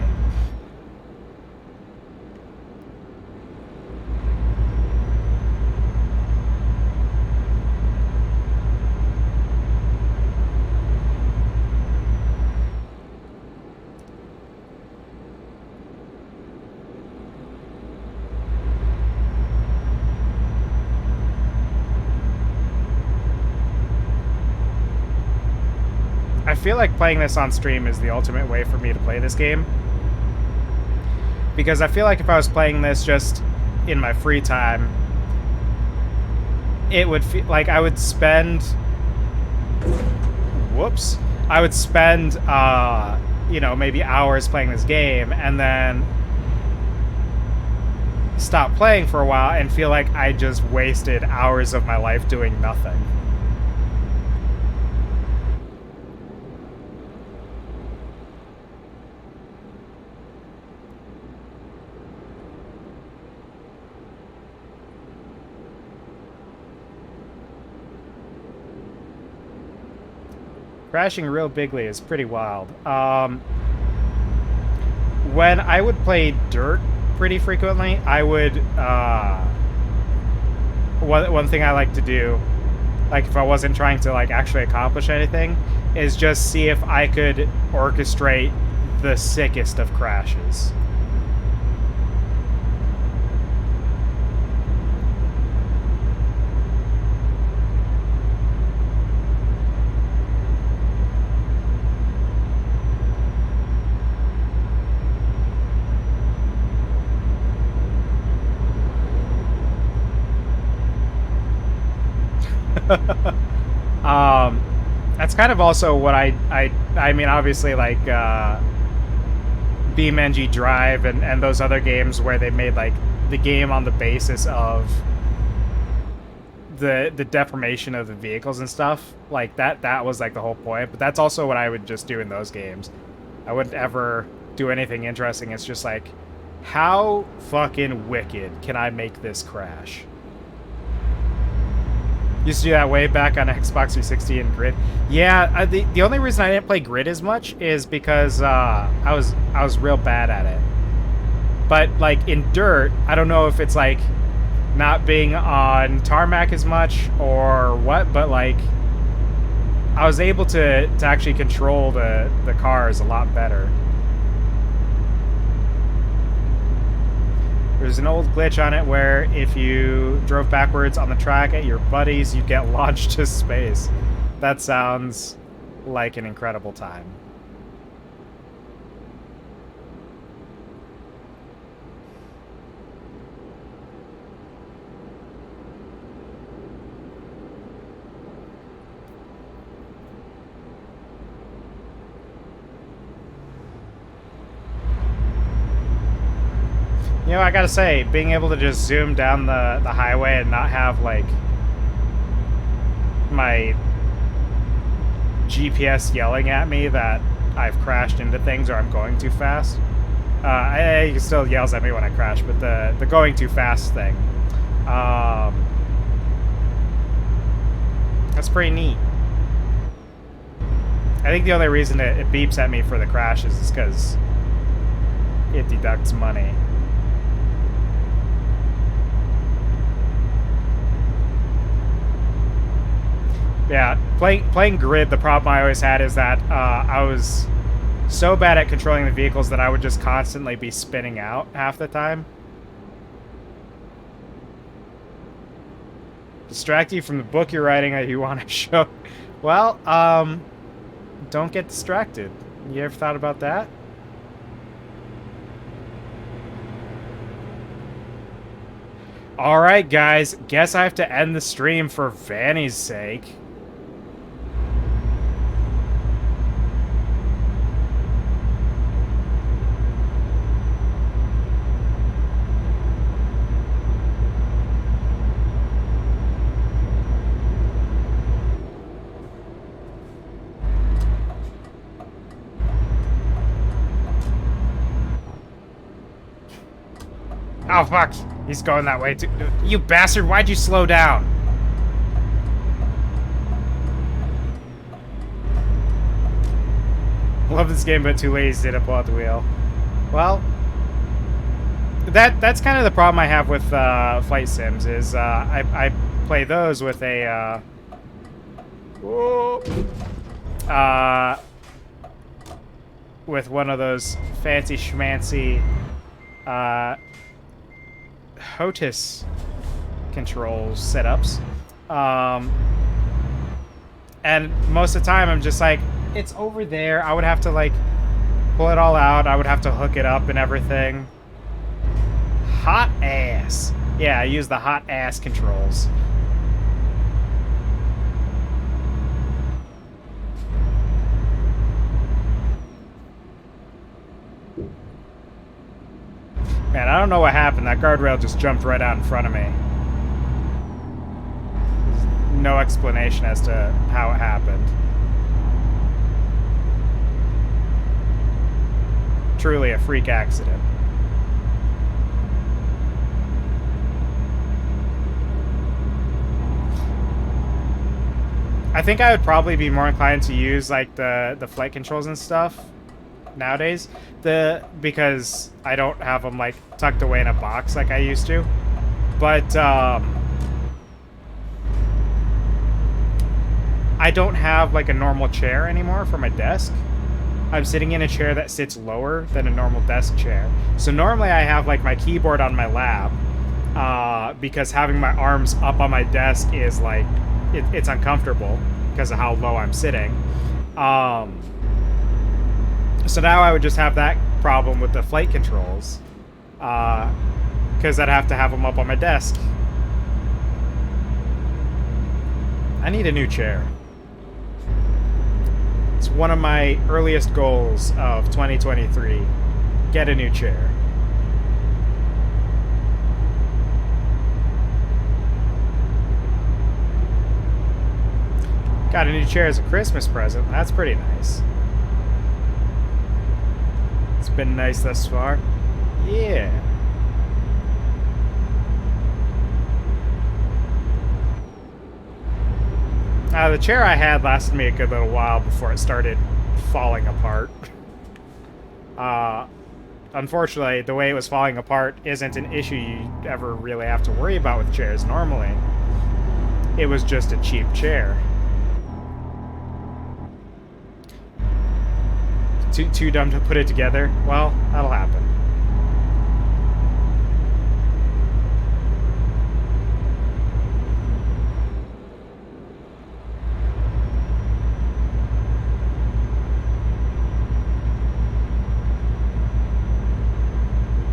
I feel like playing this on stream is the ultimate way for me to play this game. Because I feel like if I was playing this just in my free time, it would feel like I would spend... Whoops. I would spend, you know, maybe hours playing this game and then stop playing for a while and feel like I just wasted hours of my life doing nothing. Crashing real bigly is pretty wild. When I would play Dirt pretty frequently, I would one thing I like to do, like if I wasn't trying to like actually accomplish anything, is just see if I could orchestrate the sickest of crashes. That's kind of also what I mean, obviously, like, BeamNG Drive and those other games where they made, like, the game on the basis of the deformation of the vehicles and stuff. Like, that was, like, the whole point. But that's also what I would just do in those games. I wouldn't ever do anything interesting. It's just like, how fucking wicked can I make this crash? Used to do that way back on Xbox 360 and Grid. Yeah, the only reason I didn't play Grid as much is because I was real bad at it. But like in Dirt, I don't know if it's like not being on tarmac as much or what, but like I was able to actually control the cars a lot better. There's an old glitch on it where if you drove backwards on the track at your buddies, you'd get launched to space. That sounds like an incredible time. You know, I gotta say, being able to just zoom down the highway and not have, like, my GPS yelling at me that I've crashed into things or I'm going too fast. It still yells at me when I crash, but the going too fast thing, that's pretty neat. I think the only reason it beeps at me for the crashes is because it deducts money. Yeah, playing Grid, the problem I always had is that I was so bad at controlling the vehicles that I would just constantly be spinning out half the time. Distract you from the book you're writing that you want to show. Well, don't get distracted. You ever thought about that? Alright, guys. Guess I have to end the stream for Vanny's sake. Oh, fuck. He's going that way, too. You bastard, why'd you slow down? Love this game, but too lazy to pull out the wheel. Well, that's kind of the problem I have with flight sims, is I play those with a... with one of those fancy schmancy... HOTAS controls setups, and most of the time I'm just like, it's over there. I would have to like pull it all out. I would have to hook it up and everything. Hot ass. Yeah, I use the hot ass controls. Man, I don't know what happened. That guardrail just jumped right out in front of me. There's no explanation as to how it happened. Truly a freak accident. I think I would probably be more inclined to use like the flight controls and stuff nowadays, because I don't have them like tucked away in a box like I used to. But I don't have like a normal chair anymore for my desk. I'm sitting in a chair that sits lower than a normal desk chair. So normally I have like my keyboard on my lap, because having my arms up on my desk is like, it's uncomfortable because of how low I'm sitting. So now I would just have that problem with the flight controls, because I'd have to have them up on my desk. I need a new chair. It's one of my earliest goals of 2023. Get a new chair. Got a new chair as a Christmas present. That's pretty nice. It's been nice thus far. Yeah. The chair I had lasted me a good little while before it started falling apart. Unfortunately, the way it was falling apart isn't an issue you ever really have to worry about with chairs normally. It was just a cheap chair. Too dumb to put it together? Well, that'll happen.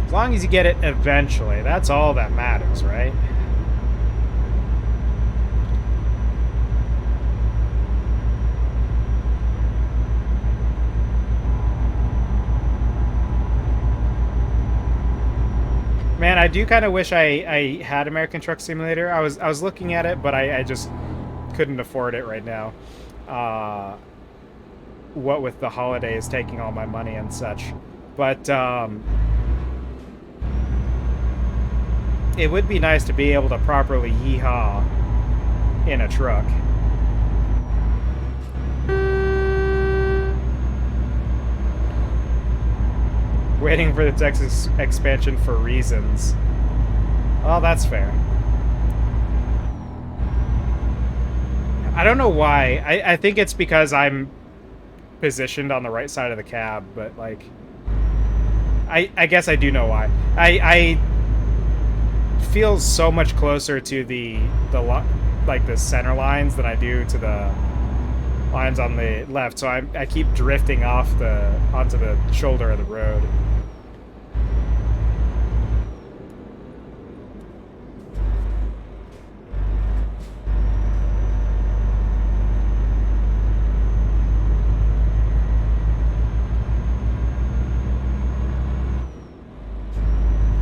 As long as you get it eventually, that's all that matters, right? Man, I do kind of wish I had American Truck Simulator. I was looking at it, but I just couldn't afford it right now. What with the holidays taking all my money and such. But it would be nice to be able to properly yeehaw in a truck. Waiting for the Texas expansion for reasons. Well, that's fair. I don't know why. I think it's because I'm positioned on the right side of the cab, but like, I guess I do know why. I feel so much closer to the center lines than I do to the lines on the left, so I keep drifting off onto the shoulder of the road.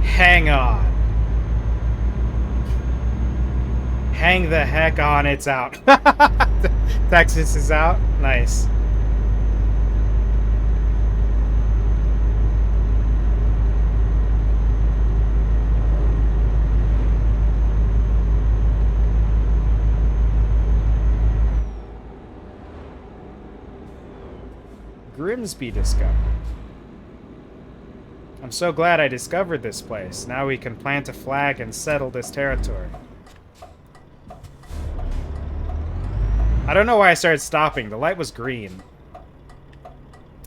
Hang on. Hang the heck on, it's out. Texas is out? Nice. Grimsby discovered. I'm so glad I discovered this place. Now we can plant a flag and settle this territory. I don't know why I started stopping. The light was green.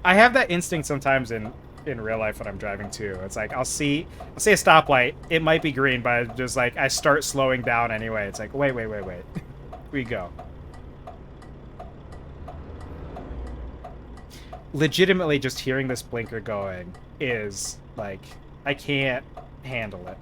I have that instinct sometimes in real life when I'm driving too. It's like I'll see a stoplight. It might be green, but I just like I start slowing down anyway. It's like wait. We go. Legitimately, just hearing this blinker going is like I can't handle it.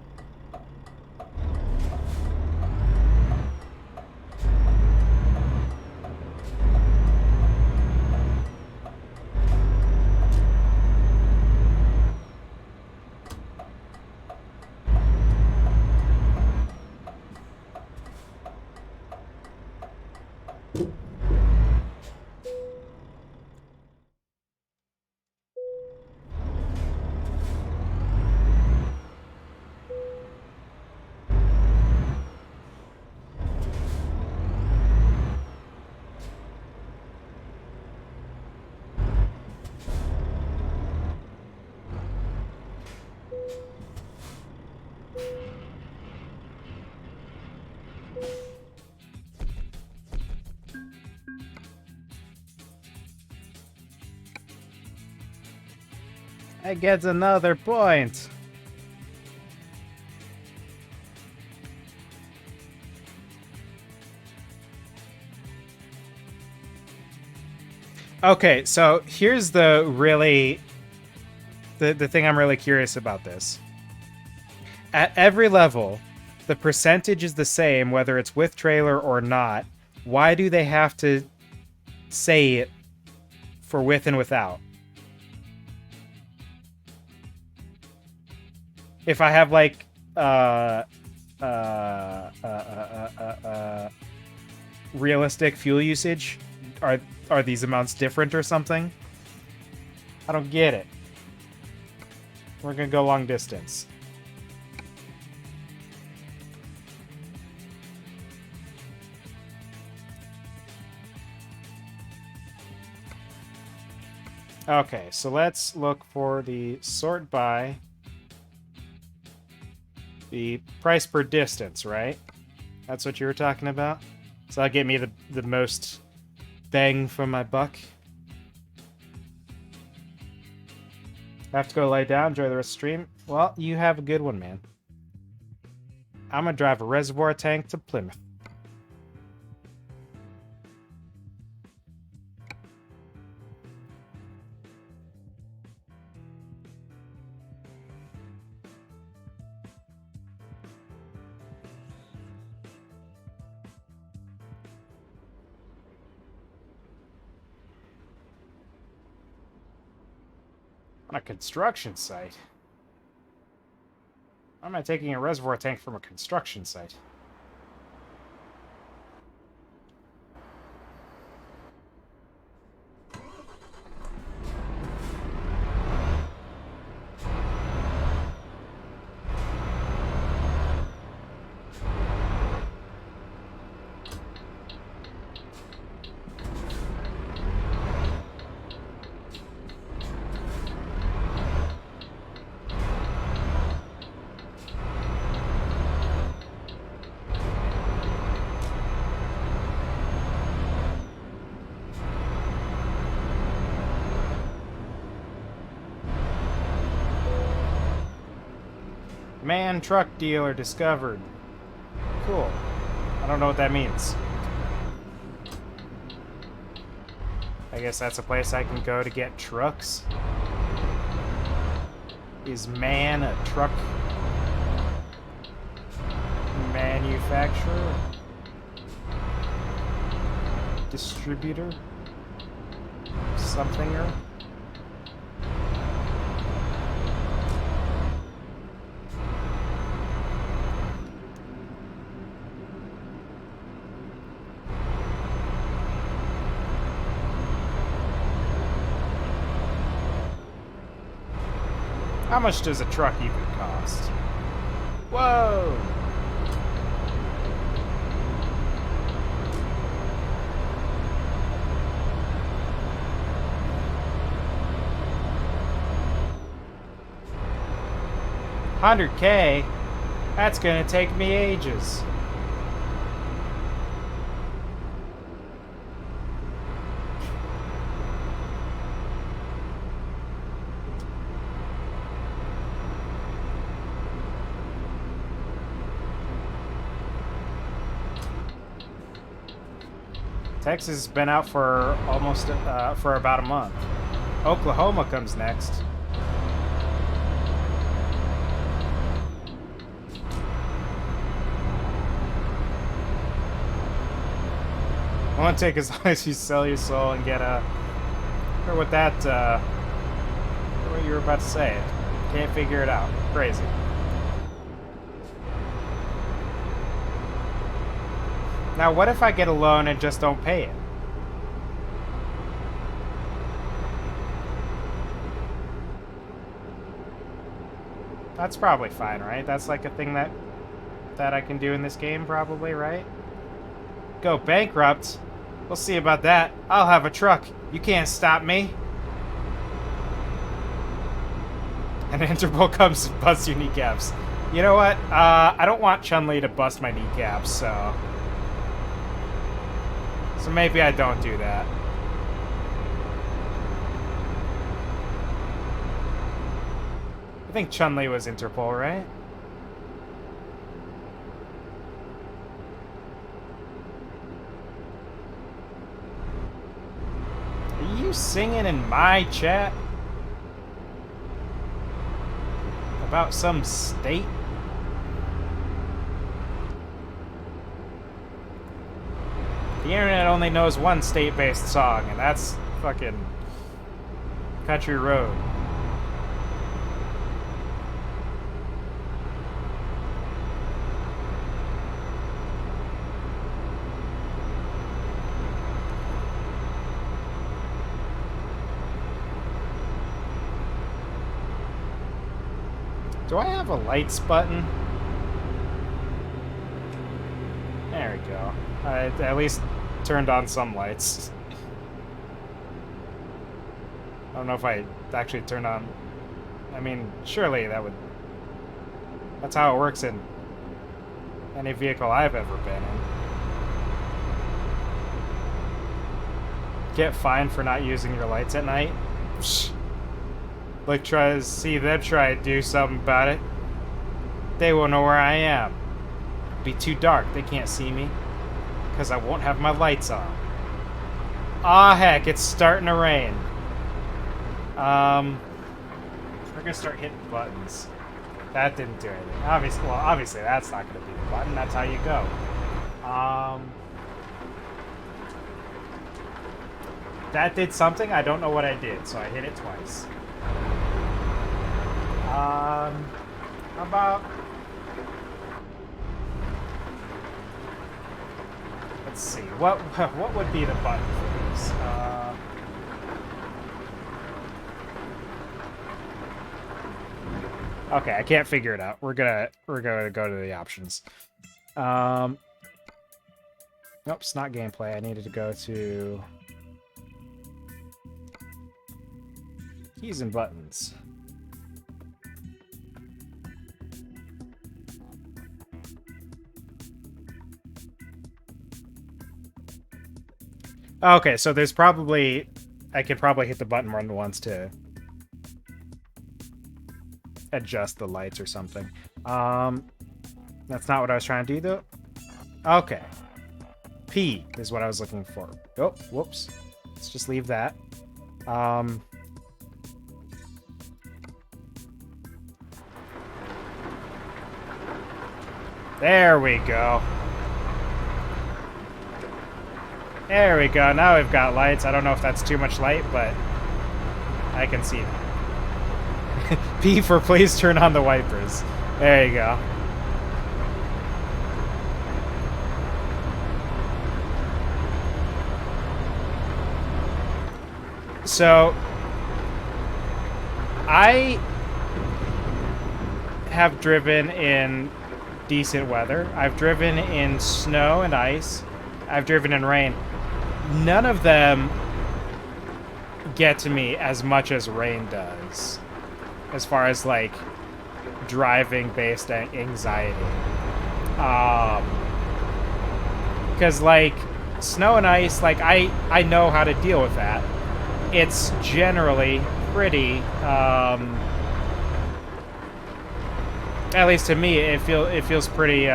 I get another point. Okay, so here's the thing I'm really curious about this. At every level, the percentage is the same whether it's with trailer or not. Why do they have to say it for with and without? If I have like realistic fuel usage, are these amounts different or something? I don't get it. We're gonna go long distance. Okay, so let's look for the sort by the price per distance, right? That's what you were talking about? So that'll get me the most bang for my buck. I have to go lay down, enjoy the rest of the stream. Well, you have a good one, man. I'm gonna drive a reservoir tank to Plymouth. On a construction site? Why am I taking a reservoir tank from a construction site? Man truck dealer discovered. Cool. I don't know what that means. I guess that's a place I can go to get trucks. Is man a truck manufacturer? Distributor? Somethinger? How much does a truck even cost? Whoa! $100K? That's gonna take me ages. Texas has been out for almost for about a month. Oklahoma comes next. I want to take as long as you sell your soul and get a. Or what that. What you were about to say. Can't figure it out. Crazy. Now, what if I get a loan and just don't pay it? That's probably fine, right? That's like a thing that I can do in this game, probably, right? Go bankrupt? We'll see about that. I'll have a truck. You can't stop me. And Interpol comes and busts your kneecaps. You know what? I don't want Chun-Li to bust my kneecaps, so... So maybe I don't do that. think Chun-Li was Interpol, right? Are you singing in my chat? About some state? The internet only knows one state-based song, and that's fucking Country Road. Do I have a lights button? There we go. I at least turned on some lights. I don't know if I actually turned on... I mean, surely that would... That's how it works in any vehicle I've ever been in. Get fined for not using your lights at night? Psh. Like, try to see them try to do something about it. They won't know where I am. It'll be too dark. They can't see me. Because I won't have my lights on. Aw, heck, it's starting to rain. We're gonna start hitting buttons. That didn't do anything. Obviously that's not gonna be the button. That's how you go. That did something. I don't know what I did, so I hit it twice. How about... Let's see. What would be the button for this? Okay, I can't figure it out. We're gonna go to the options. Nope, it's not gameplay. I needed to go to keys and buttons. Okay, so there's probably... I could probably hit the button more than once to adjust the lights or something. That's not what I was trying to do, though. Okay. P is what I was looking for. Oh, whoops. Let's just leave that. There we go. There we go. Now we've got lights. I don't know if that's too much light, but I can see that. P for please turn on the wipers. There you go. So, I have driven in decent weather. I've driven in snow and ice. I've driven in rain. None of them get to me as much as rain does, as far as like driving based anxiety. Because like snow and ice, like I know how to deal with that. It's generally pretty, at least to me, it feels pretty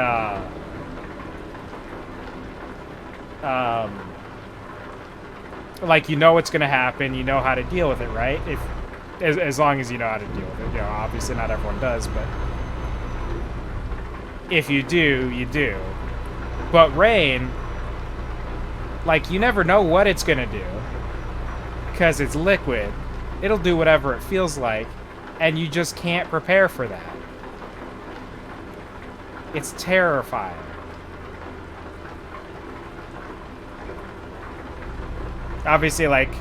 like you know what's gonna happen, you know how to deal with it, right? As long as you know how to deal with it. You know, obviously not everyone does, but if you do, you do. But rain, like you never know what it's gonna do because it's liquid. It'll do whatever it feels like, and you just can't prepare for that. It's terrifying. Obviously, like,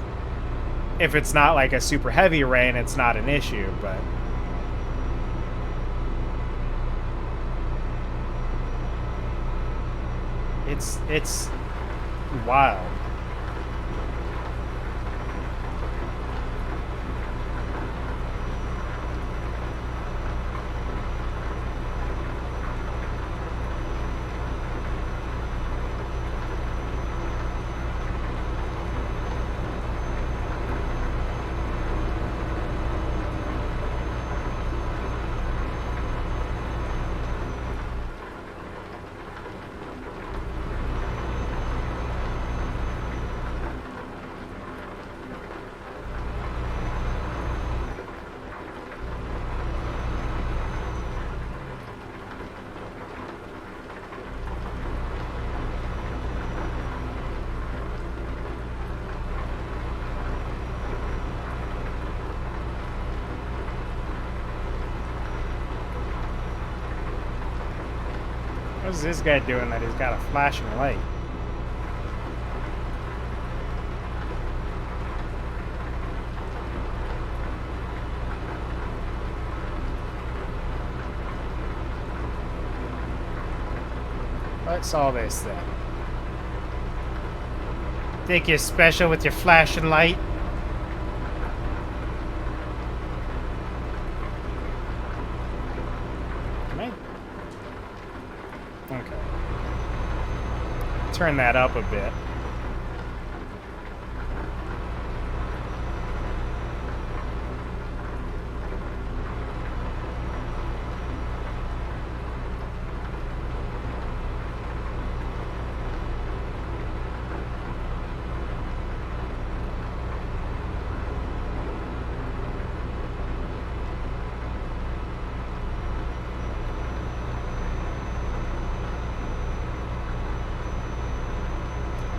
if it's not like a super heavy rain, it's not an issue, but it's wild. What's this guy doing that he's got a flashing light? What's all this then? Think you're special with your flashing light? Can I? Okay. Turn that up a bit.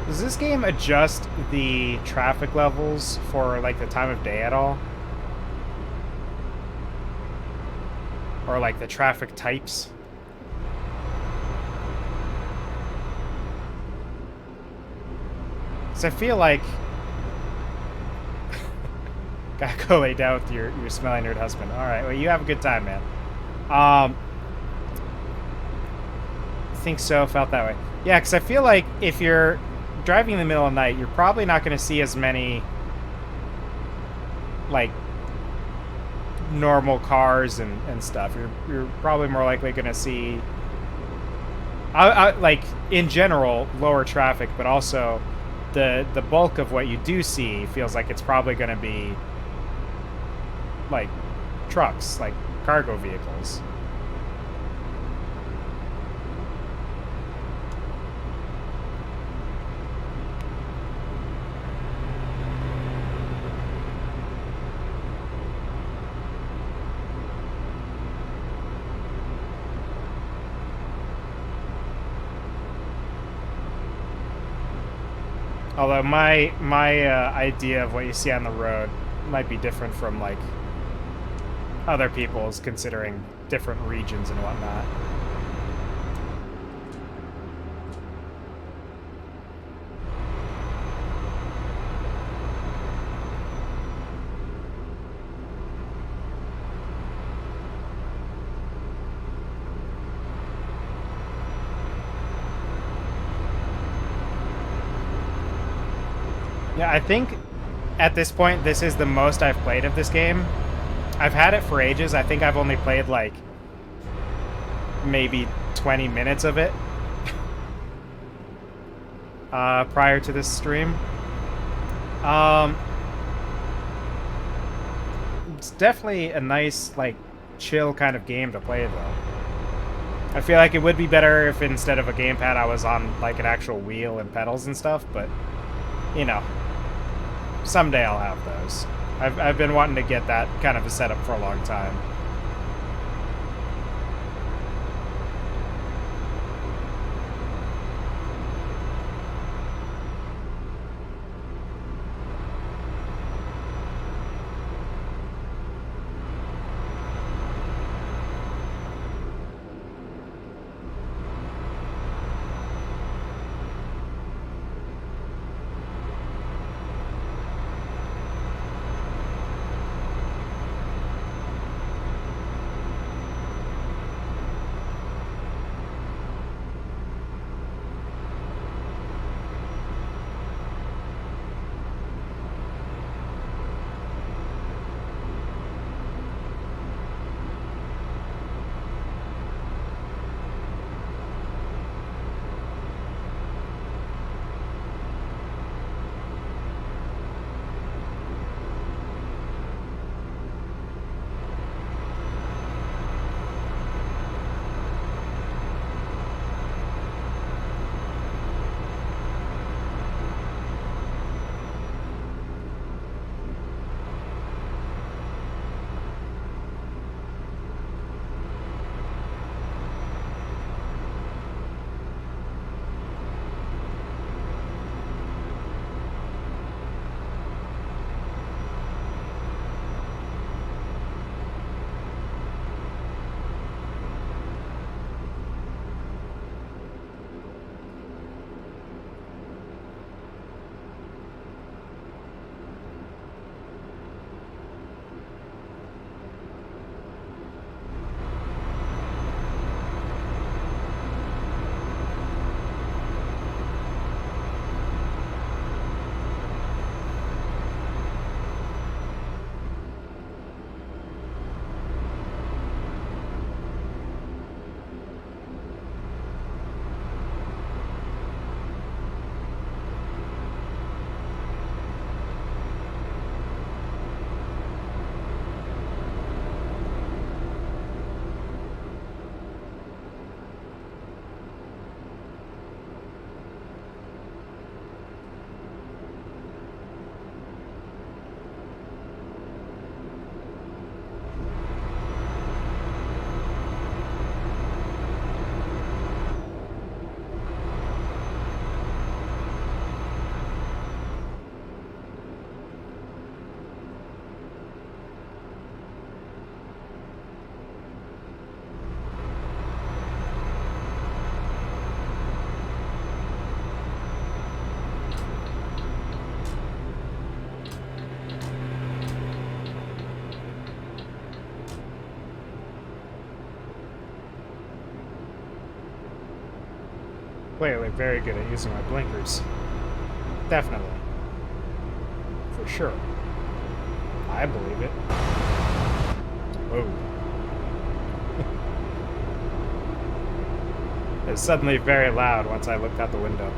Does this game adjust the traffic levels for, like, the time of day at all? Or, like, the traffic types? Because I feel like... Gotta go lay down with your smelly nerd husband. Alright, well, you have a good time, man. I think so, felt that way. Yeah, because I feel like if you're driving in the middle of the night, you're probably not going to see as many, like, normal cars and stuff. You're probably more likely going to see, like, in general, lower traffic, but also the bulk of what you do see feels like it's probably going to be, like, trucks, like cargo vehicles. Although my idea of what you see on the road might be different from, like, other people's, considering different regions and whatnot. Yeah, I think at this point, this is the most I've played of this game. I've had it for ages. I think I've only played, like, maybe 20 minutes of it prior to this stream. It's definitely a nice, like, chill kind of game to play, though. I feel like it would be better if instead of a gamepad I was on, like, an actual wheel and pedals and stuff, but, you know, someday I'll have those. I've been wanting to get that kind of a setup for a long time. clearly very good at using my blinkers. Definitely. For sure. I believe it. Whoa. It was suddenly very loud once I looked out the window.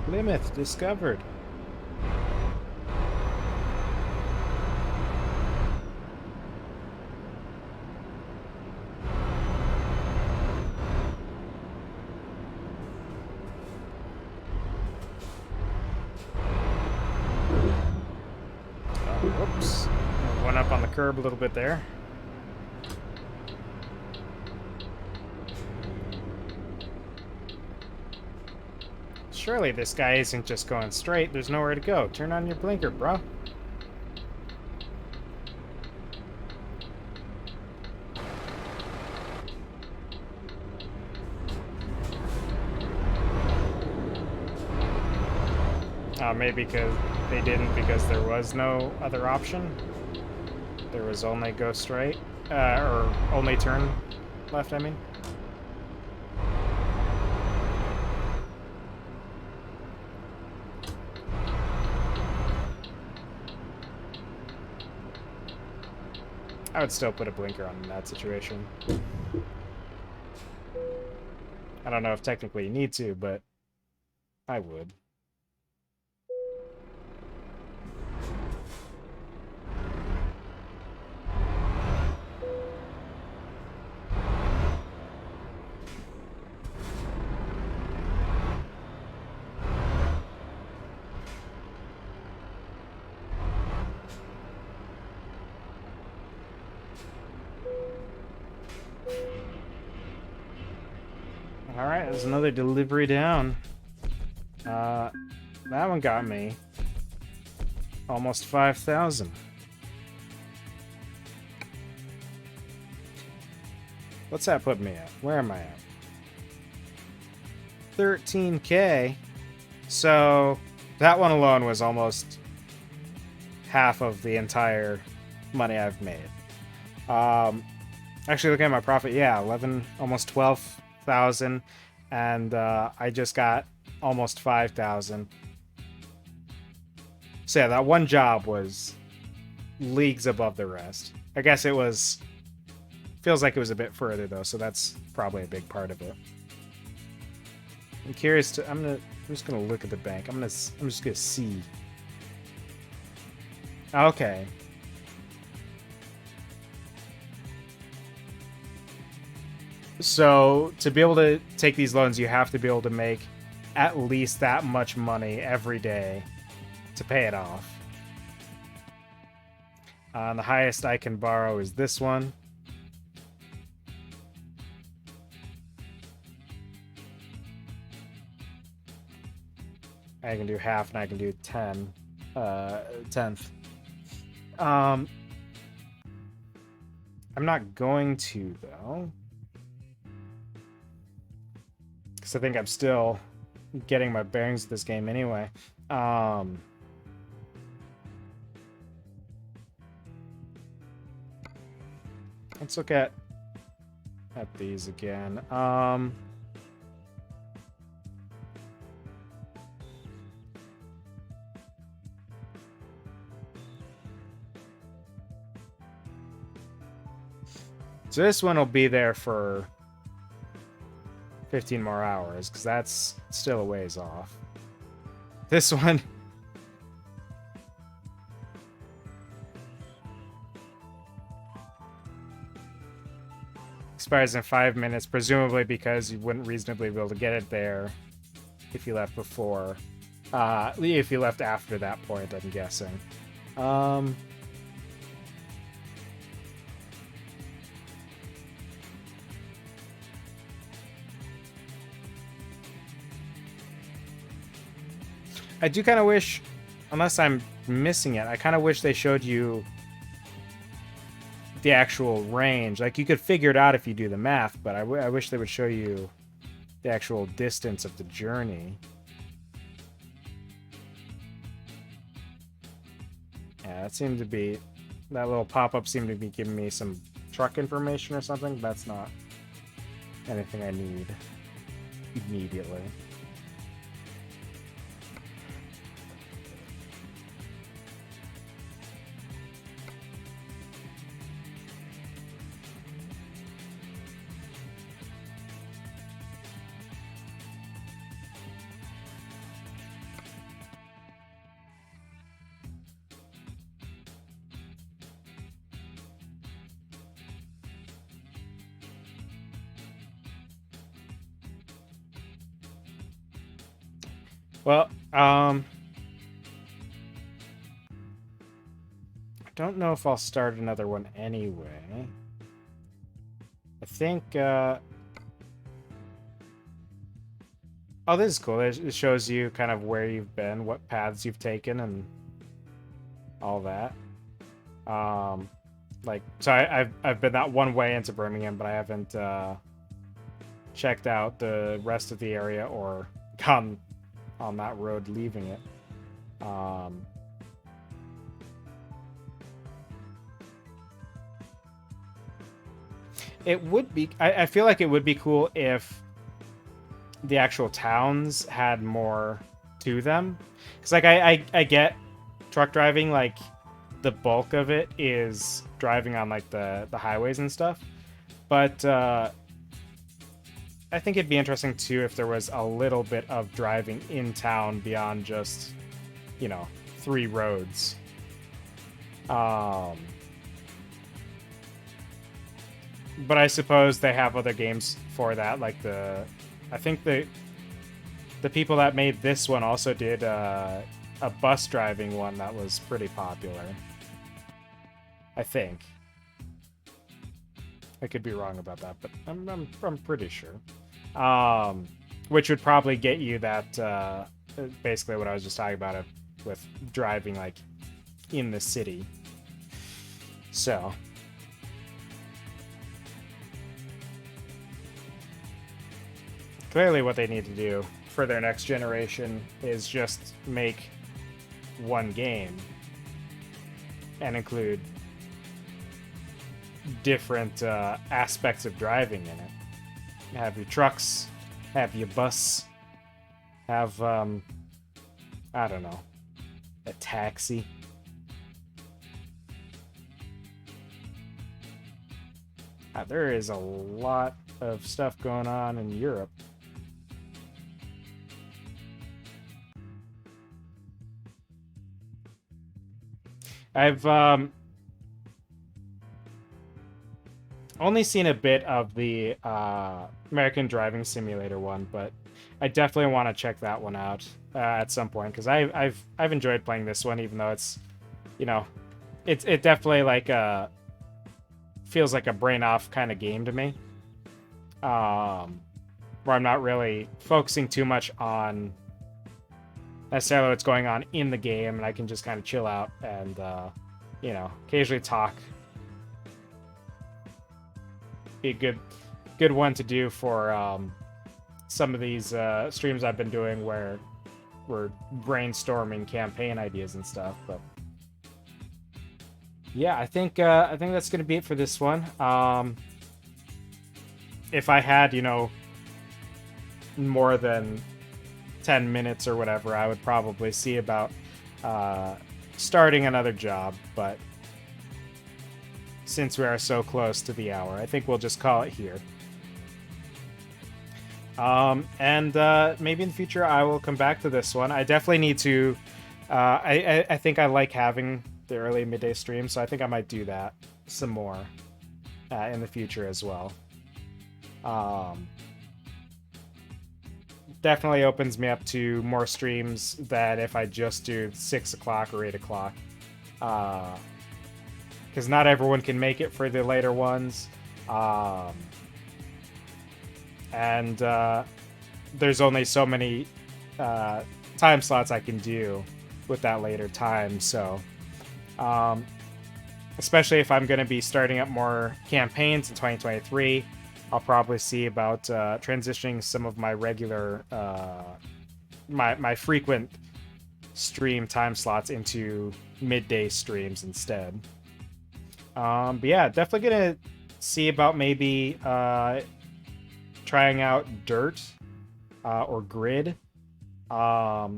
Plymouth discovered. Whoops. Went up on the curb a little bit there. Surely this guy isn't just going straight. There's nowhere to go. Turn on your blinker, bro. Maybe because they didn't because there was no other option. There was only go straight, or only turn left, I mean. I would still put a blinker on in that situation. I don't know if technically you need to, but I would. Alright, there's another delivery down. That one got me. Almost 5,000. What's that put me at? Where am I at? 13K. So, that one alone was almost half of the entire money I've made. Actually, looking at my profit, yeah, 11, almost 12,000, and I just got almost 5,000. So yeah, that one job was leagues above the rest. I guess it was, feels like it was a bit further though, so that's probably a big part of it. I'm curious to, I'm just gonna look at the bank. I'm just gonna see. Okay. So to be able to take these loans, you have to be able to make at least that much money every day to pay it off. The highest I can borrow is this one. I can do half and I can do 10th. I'm not going to though, because I think I'm still getting my bearings with this game anyway. Let's look at these again. So this one will be there for 15 more hours, because that's still a ways off. This one... expires in 5 minutes, presumably because you wouldn't reasonably be able to get it there if you left before. If you left after that point, I'm guessing. I do kind of wish, unless I'm missing it, I kind of wish they showed you the actual range. Like, you could figure it out if you do the math, but I wish they would show you the actual distance of the journey. Yeah, that seemed to be... that little pop-up seemed to be giving me some truck information or something. That's not anything I need immediately. Well, I don't know if I'll start another one anyway. I think, oh, this is cool. It shows you kind of where you've been, what paths you've taken, and all that. Like, so I've been that one way into Birmingham, but I haven't checked out the rest of the area or gone on that road leaving it. It would be... I feel like it would be cool if the actual towns had more to them. Because, like, I get truck driving, like, the bulk of it is driving on like the highways and stuff. But I think it'd be interesting too if there was a little bit of driving in town beyond just, you know, 3 roads. But I suppose they have other games for that, like I think the people that made this one also did a bus driving one that was pretty popular. I think. I could be wrong about that, but I'm pretty sure. Which would probably get you that basically what I was just talking about it with driving like in the city. So clearly what they need to do for their next generation is just make one game and include different aspects of driving in it. Have your trucks, have your bus, have I don't know, a taxi. There is a lot of stuff going on in Europe. I've only seen a bit of the American Driving Simulator one, but I definitely want to check that one out at some point because I've enjoyed playing this one, even though it's, you know, it definitely like feels like a brain off kind of game to me, where I'm not really focusing too much on necessarily what's going on in the game, and I can just kind of chill out and you know, occasionally talk. Be a good one to do for some of these streams I've been doing where we're brainstorming campaign ideas and stuff. But yeah, I think that's gonna be it for this one. If I had, you know, more than 10 minutes or whatever, I would probably see about starting another job, but since we are so close to the hour, I think we'll just call it here. And maybe in the future I will come back to this one. I definitely need to I think I like having the early midday stream, so I think I might do that some more in the future as well. Definitely opens me up to more streams than if I just do 6 o'clock or 8 o'clock. Because not everyone can make it for the later ones. And there's only so many time slots I can do with that later time. So, especially if I'm going to be starting up more campaigns in 2023, I'll probably see about transitioning some of my regular, my frequent stream time slots into midday streams instead. But yeah, definitely gonna see about maybe trying out Dirt or Grid. I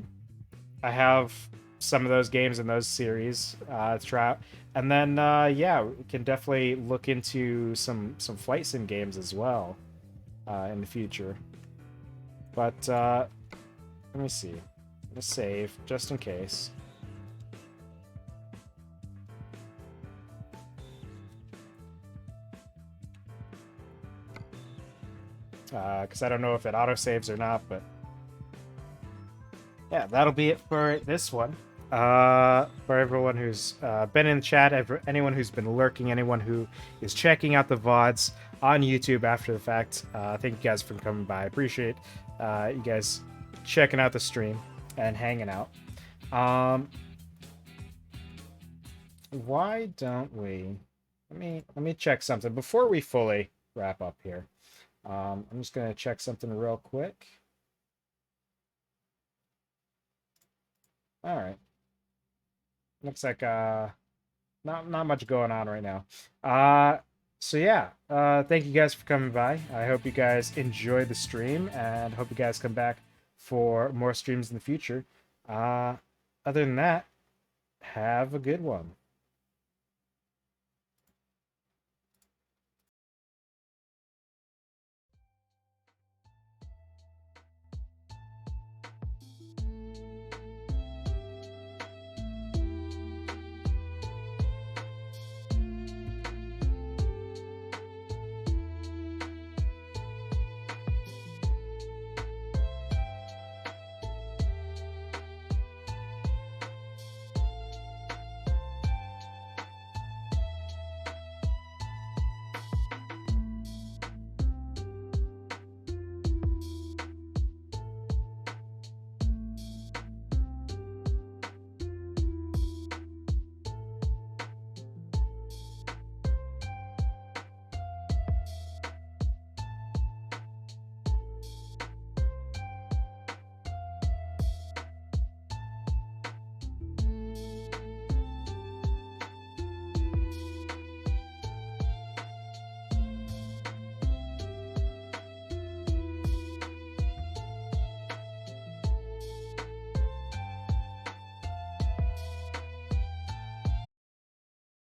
have some of those games in those series to try out. And then, yeah, we can definitely look into some flight sim games as well in the future. But let me see. I'm gonna save just in case. Because I don't know if it autosaves or not, but yeah, that'll be it for this one. For everyone who's been in the chat, anyone who's been lurking, anyone who is checking out the VODs on YouTube after the fact, thank you guys for coming by. I appreciate you guys checking out the stream and hanging out. Why don't we... Let me check something before we fully wrap up here. I'm just going to check something real quick. All right. Looks like not much going on right now. So yeah, thank you guys for coming by. I hope you guys enjoyed the stream and hope you guys come back for more streams in the future. Other than that, have a good one.